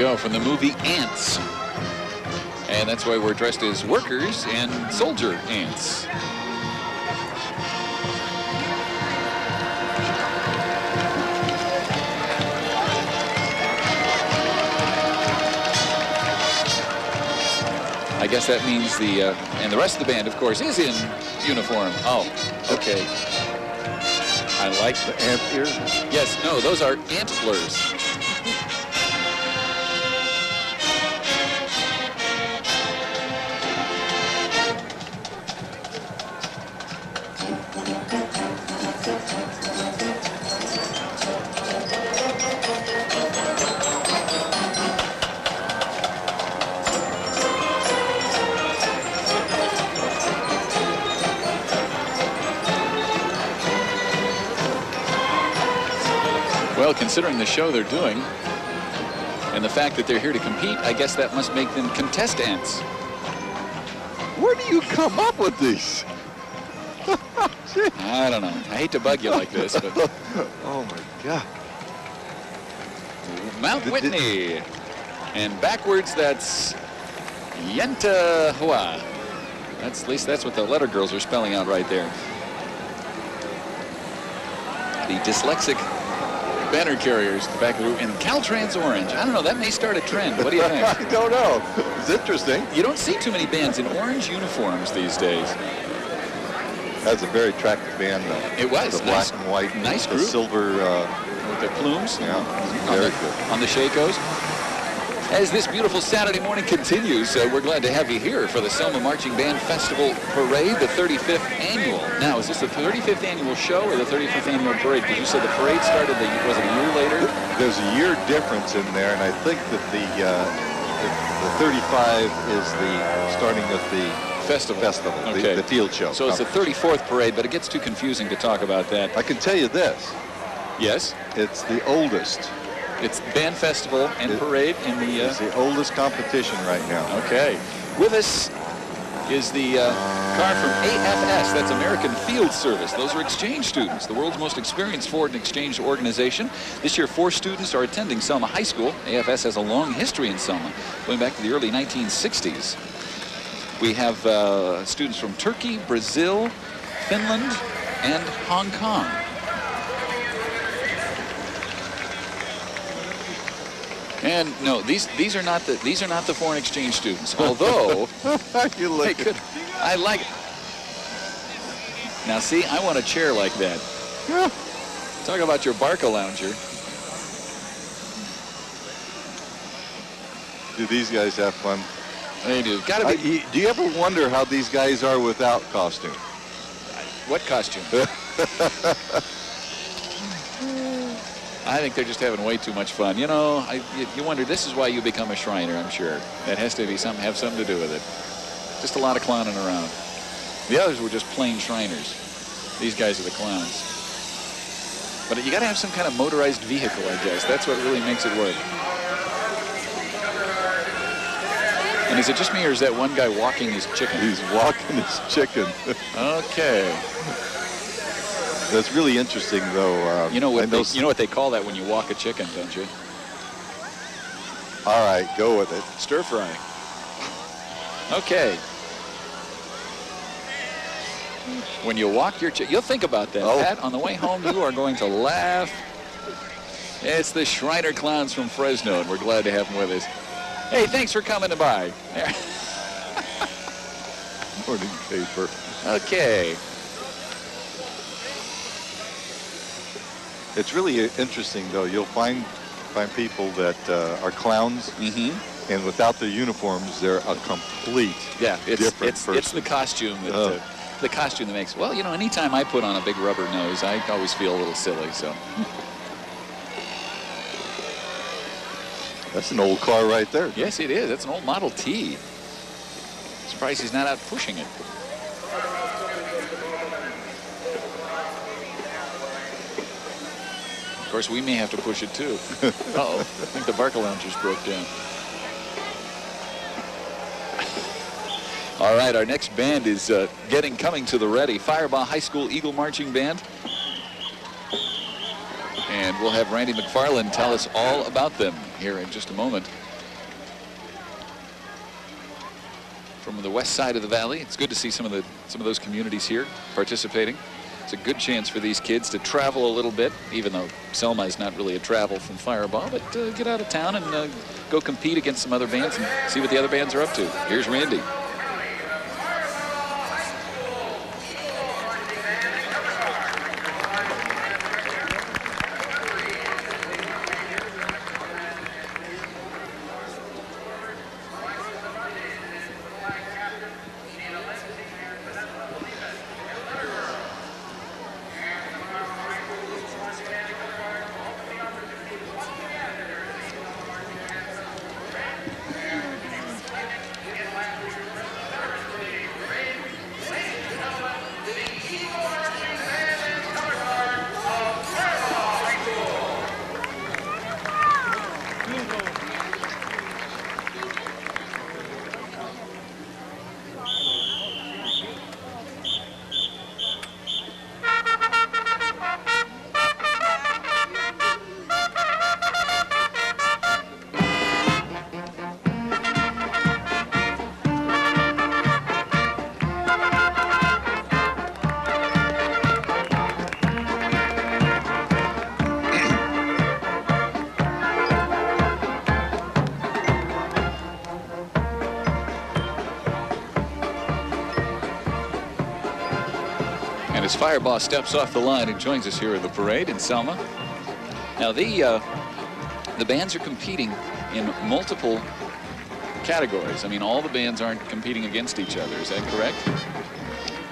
S18: go from the movie Ants. And that's why we're dressed as workers and soldier ants. I guess that means and the rest of the band, of course, is in uniform. Oh, okay. I like the ant ears. Yes, no, those are antlers. Well, considering the show they're doing and the fact that they're here to compete, I guess that must make them contestants.
S19: Where do you come up with these?
S18: I don't know. I hate to bug you like this, but...
S19: Oh, my God.
S18: Mount Whitney. And backwards, that's Yentahua. At least that's what the letter girls are spelling out right there. The dyslexic banner carriers, the back of the room, and Caltrans orange. I don't know, that may start a trend. What do you think?
S19: I don't know. It's interesting.
S18: You don't see too many bands in orange uniforms these days.
S19: That's a very attractive band, though.
S18: It was.
S19: The black and white.
S18: Nice
S19: the
S18: group.
S19: Silver.
S18: With the plumes.
S19: Yeah, very good.
S18: On the Shakos. As this beautiful Saturday morning continues, we're glad to have you here for the Selma Marching Band Festival Parade, the 35th annual. Now, is this the 35th annual show or the 35th annual parade? Because you said the parade started, was it a year later?
S19: There's a year difference in there, and I think that the 35 is the starting of the
S18: festival,
S19: the field show.
S18: So it's the 34th parade, but it gets too confusing to talk about that.
S19: I can tell you this.
S18: Yes?
S19: It's the oldest.
S18: It's band festival and parade in the...
S19: It's the oldest competition right now.
S18: Okay. With us is the car from AFS. That's American Field Service. Those are exchange students, the world's most experienced foreign exchange organization. This year, 4 students are attending Selma High School. AFS has a long history in Selma, going back to the early 1960s. We have students from Turkey, Brazil, Finland, and Hong Kong. And no, these are not the foreign exchange students. Although
S19: you like it.
S18: I like it. Now see, I want a chair like that. Talk about your Barca lounger.
S19: Do these guys have fun?
S18: They do. Gotta be.
S19: Do you ever wonder how these guys are without costume?
S18: What costume? I think they're just having way too much fun. You know, you wonder, this is why you become a Shriner, I'm sure. That has to be have something to do with it. Just a lot of clowning around. The others were just plain Shriners. These guys are the clowns. But you got to have some kind of motorized vehicle, I guess. That's what really makes it work. And is it just me, or is that one guy walking his chicken?
S19: He's walking his chicken.
S18: Okay.
S19: That's really interesting, though.
S18: You know what they call that when you walk a chicken, don't you?
S19: All right, go with it.
S18: Stir fry. Okay. When you walk your chicken, you'll think about that. Pat, on the way home, you are going to laugh. It's the Shriner Clowns from Fresno, and we're glad to have them with us. Hey, thanks for coming by.
S19: Morning paper.
S18: Okay.
S19: It's really interesting, though. You'll find people that are clowns, and without their uniforms, they're a complete different person.
S18: It's the costume that the costume that makes. Well, you know, anytime I put on a big rubber nose, I always feel a little silly. So
S19: that's an old car right there.
S18: Yes, it is. That's an old Model T. Surprised he's not out pushing it. Of course, we may have to push it too. Uh-oh, I think the Barca loungers broke down. All right, our next band is coming to the ready. Firebaugh High School Eagle Marching Band. And we'll have Randy McFarland tell us all about them here in just a moment. from the west side of the valley. It's good to see some of those communities here participating. It's a good chance for these kids to travel a little bit, even though Selma is not really a travel from Firebaugh, but get out of town and go compete against some other bands and see what the other bands are up to. Here's Randy. As Firebaugh steps off the line and joins us here at the parade in Selma. Now the bands are competing in multiple categories. I mean, all the bands aren't competing against each other. Is that correct?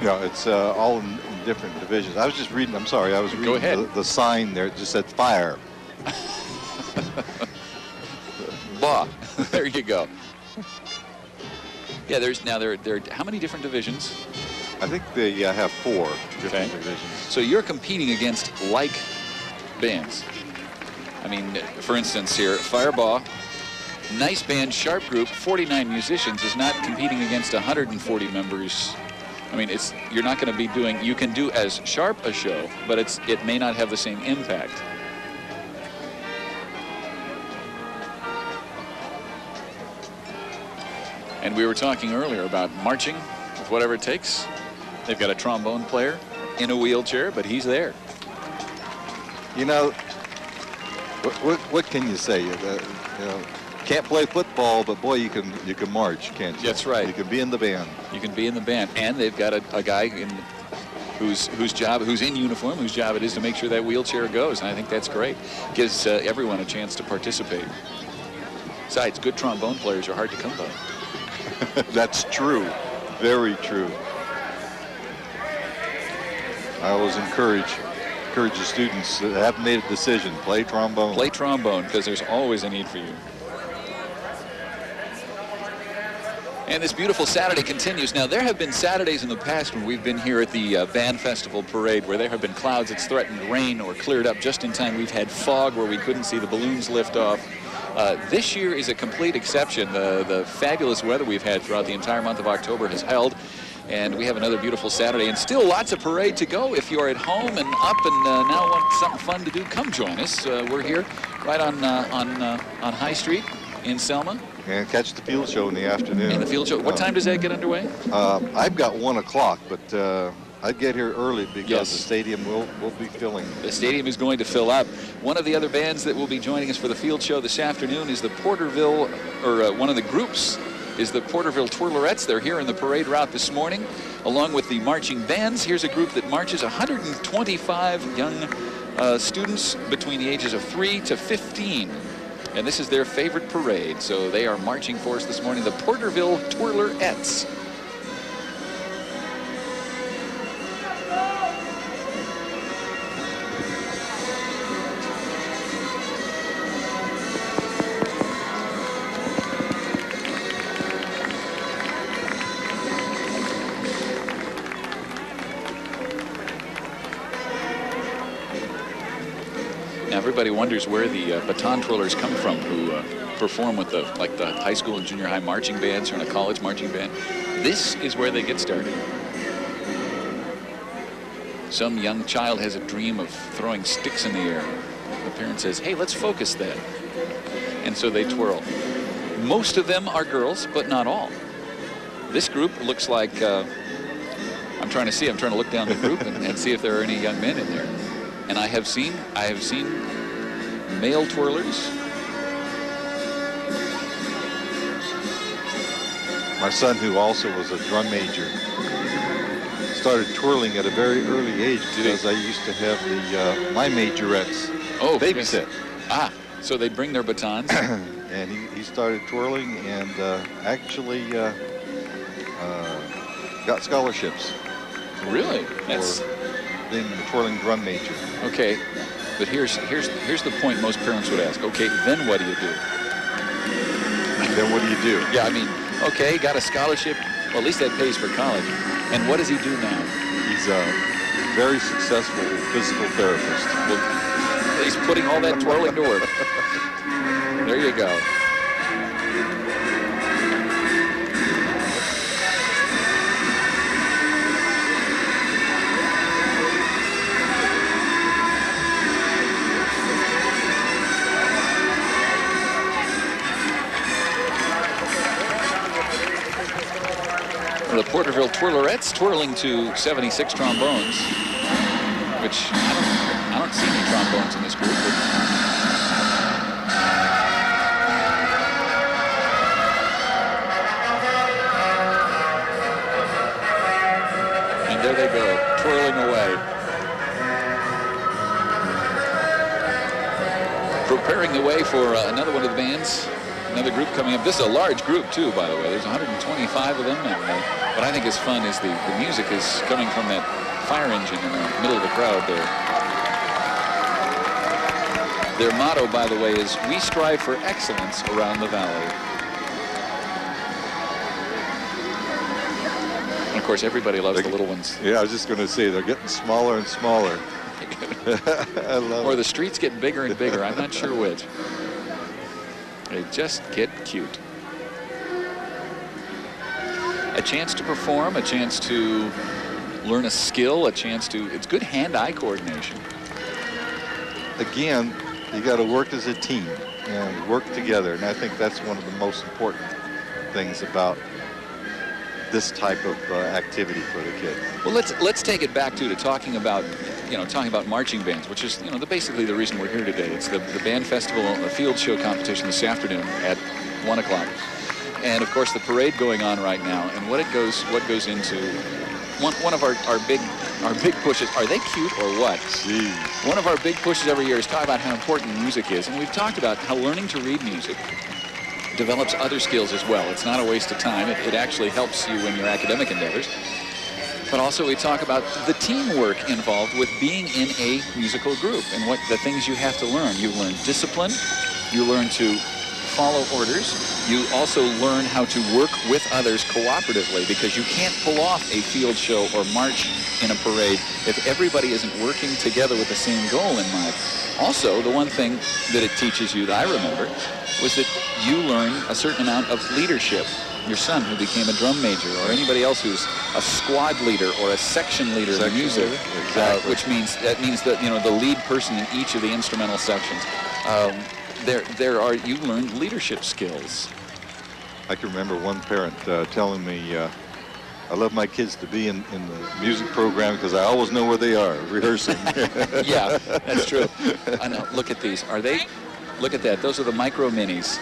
S19: Yeah, it's all in different divisions. I was just reading, I'm sorry, I was reading the sign there. It just said fire.
S18: Bah. There you go. Yeah, there are how many different divisions?
S19: I think they have 4 different divisions.
S18: So you're competing against like bands. I mean, for instance here, Firebaugh, nice band, sharp group, 49 musicians, is not competing against 140 members. I mean, you're not going to be doing, you can do as sharp a show, but it may not have the same impact. And we were talking earlier about marching with whatever it takes. They've got a trombone player in a wheelchair, but he's there.
S19: You know, what can you say? You know, can't play football, but boy, you can march, can't you?
S18: That's right.
S19: You can be in the band. You
S18: can be in the band, and they've got a guy who's in uniform, whose job it is to make sure that wheelchair goes, and I think that's great. Gives everyone a chance to participate. Besides, good trombone players are hard to come by.
S19: That's true. Very true. I always encourage the students that haven't made a decision, play trombone.
S18: Play trombone, because there's always a need for you. And this beautiful Saturday continues. Now, there have been Saturdays in the past when we've been here at the Band Festival Parade where there have been clouds that's threatened rain or cleared up just in time. We've had fog where we couldn't see the balloons lift off. This year is a complete exception. The fabulous weather we've had throughout the entire month of October has held. And we have another beautiful Saturday, and still lots of parade to go. If you're at home and up and now want something fun to do, come join us. We're here right on High Street in Selma.
S19: And catch the field show in the afternoon.
S18: And the field show. What time does that get underway?
S19: I've got 1 o'clock, but I'd get here early because the stadium will be filling.
S18: The stadium is going to fill up. One of the other bands that will be joining us for the field show this afternoon is the Porterville, or one of the groups is the Porterville Twirlerettes. They're here in the parade route this morning, along with the marching bands. Here's a group that marches 125 young students between the ages of 3 to 15. And this is their favorite parade, so they are marching for us this morning, the Porterville Twirlerettes. Everybody wonders where the baton twirlers come from who perform with the high school and junior high marching bands or in a college marching band. This is where they get started. Some young child has a dream of throwing sticks in the air. The parent says, hey, let's focus that. And so they twirl. Most of them are girls, but not all. This group looks like, I'm trying to look down the group and see if there are any young men in there. And I have seen male twirlers.
S19: My son, who also was a drum major, started twirling at a very early age because I used to have the my majorettes babysit.
S18: Yes. Ah, so they'd bring their batons.
S19: And he started twirling and actually got scholarships.
S18: Really?
S19: That's being the twirling drum major.
S18: Okay, but here's the point most parents would ask. Okay, then what do you do?
S19: Then what do you do?
S18: Yeah, I mean, okay, got a scholarship. Well, at least that pays for college. And what does he do now?
S19: He's a very successful physical therapist.
S18: Well, he's putting all that twirling to work. There you go. The Porterville Twirlerettes twirling to 76 trombones, which I don't see any trombones in this group. And there they go, twirling away. Preparing the way for another one of the bands. Another group coming up. This is a large group, too, by the way. There's 125 of them. And what I think is fun is the music is coming from that fire engine in the middle of the crowd there. Their motto, by the way, is, "We strive for excellence around the valley." And, of course, everybody loves the little ones.
S19: Yeah, I was just going to say, they're getting smaller and smaller. I love
S18: Or the streets get bigger and bigger. I'm not sure which. They just get cute. A chance to perform, a chance to learn a skill, a chance to, it's good hand-eye coordination.
S19: Again, you got to work as a team and work together. And I think that's one of the most important things about this type of activity for the kids.
S18: Well, let's take it back to talking about marching bands, which is basically the reason we're here today. It's the band festival, a field show competition this afternoon at 1 o'clock, and of course the parade going on right now. And what goes into one of our big pushes. Are they cute or what?
S19: Jeez.
S18: One of our big pushes every year is talk about how important music is, and we've talked about how learning to read music develops other skills as well. It's not a waste of time. It actually helps you in your academic endeavors. But also we talk about the teamwork involved with being in a musical group and what the things you have to learn. You learn discipline. You learn to follow orders. You also learn how to work with others cooperatively, because you can't pull off a field show or march in a parade if everybody isn't working together with the same goal in mind. Also, the one thing that it teaches you that I remember was that you learn a certain amount of leadership. Your son, who became a drum major, or anybody else who's a squad leader or a section leader in the music,
S19: exactly.
S18: Which means that the lead person in each of the instrumental sections. You learn leadership skills.
S19: I can remember one parent telling me, I love my kids to be in the music program because I always know where they are rehearsing.
S18: Yeah, that's true. I know. Look at these. Are they? Look at that. Those are the micro minis.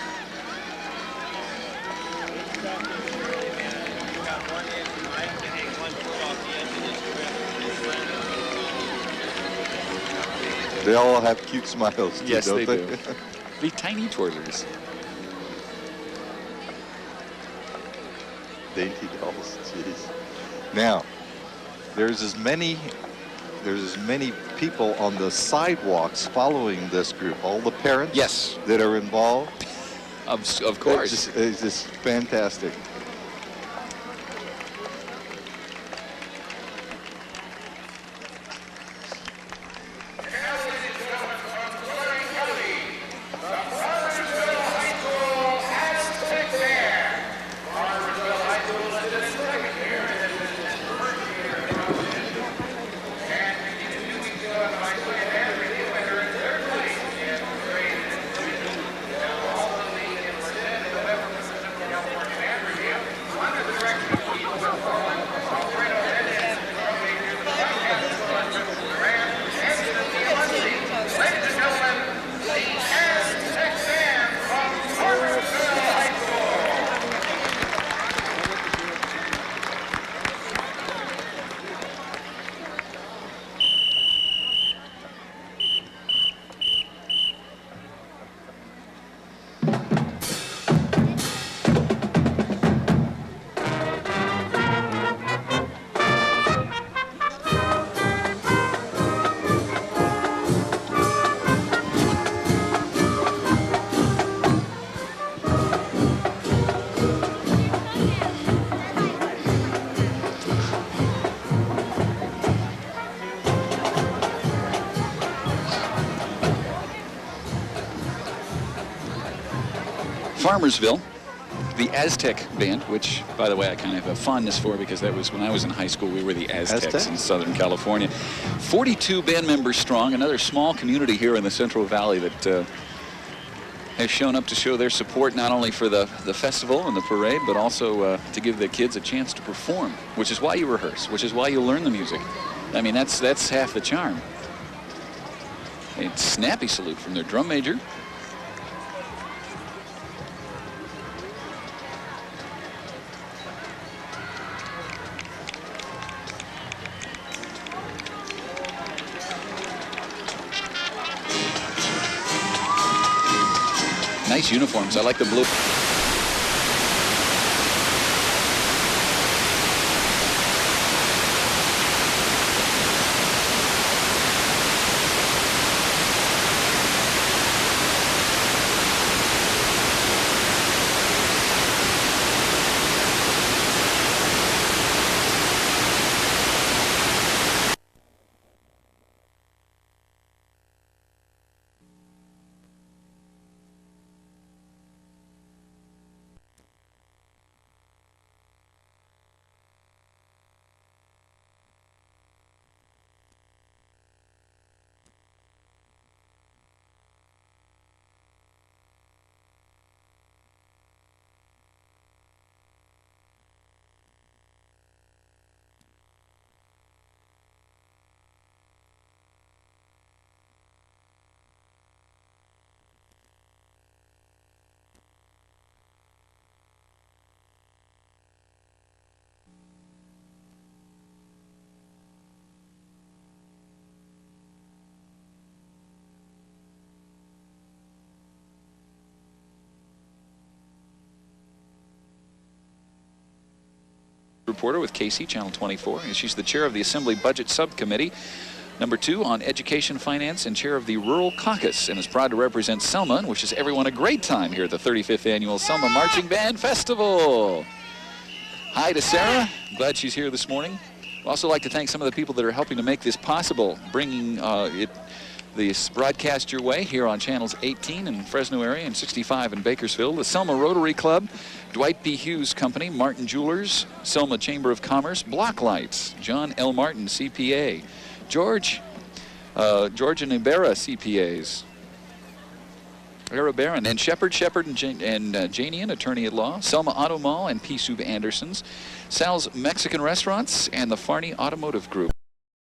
S19: They all have cute smiles, too,
S18: Yes,
S19: don't
S18: they do. The tiny twirlers.
S19: Dainty dolls, jeez. Now, there's as many people on the sidewalks following this group. All the parents that are involved.
S18: Of course.
S19: It's just fantastic.
S18: Farmersville, the Aztec Band, which, by the way, I kind of have a fondness for because that was when I was in high school. We were the Aztecs in Southern California. 42 band members strong, another small community here in the Central Valley that has shown up to show their support not only for the festival and the parade, but also to give the kids a chance to perform, which is why you rehearse, which is why you learn the music. I mean, that's half the charm. A snappy salute from their drum major. Nice uniforms. I like the blue. Reporter with KC Channel 24, and she's the chair of the Assembly Budget Subcommittee, number 2 on Education, Finance, and chair of the Rural Caucus, and is proud to represent Selma and wishes everyone a great time here at the 35th Annual Selma Marching Band Festival. Hi to Sarah. Glad she's here this morning. I'd also like to thank some of the people that are helping to make this possible, bringing this broadcast your way here on channels 18 in Fresno area and 65 in Bakersfield. The Selma Rotary Club, Dwight B. Hughes Company, Martin Jewelers, Selma Chamber of Commerce, Block Lights, John L. Martin CPA, George and Ibarra CPAs, Era Barron, and Shepard and Janian, attorney at law, Selma Auto Mall and P. Sub Anderson's, Sal's Mexican Restaurants, and the Farney Automotive Group.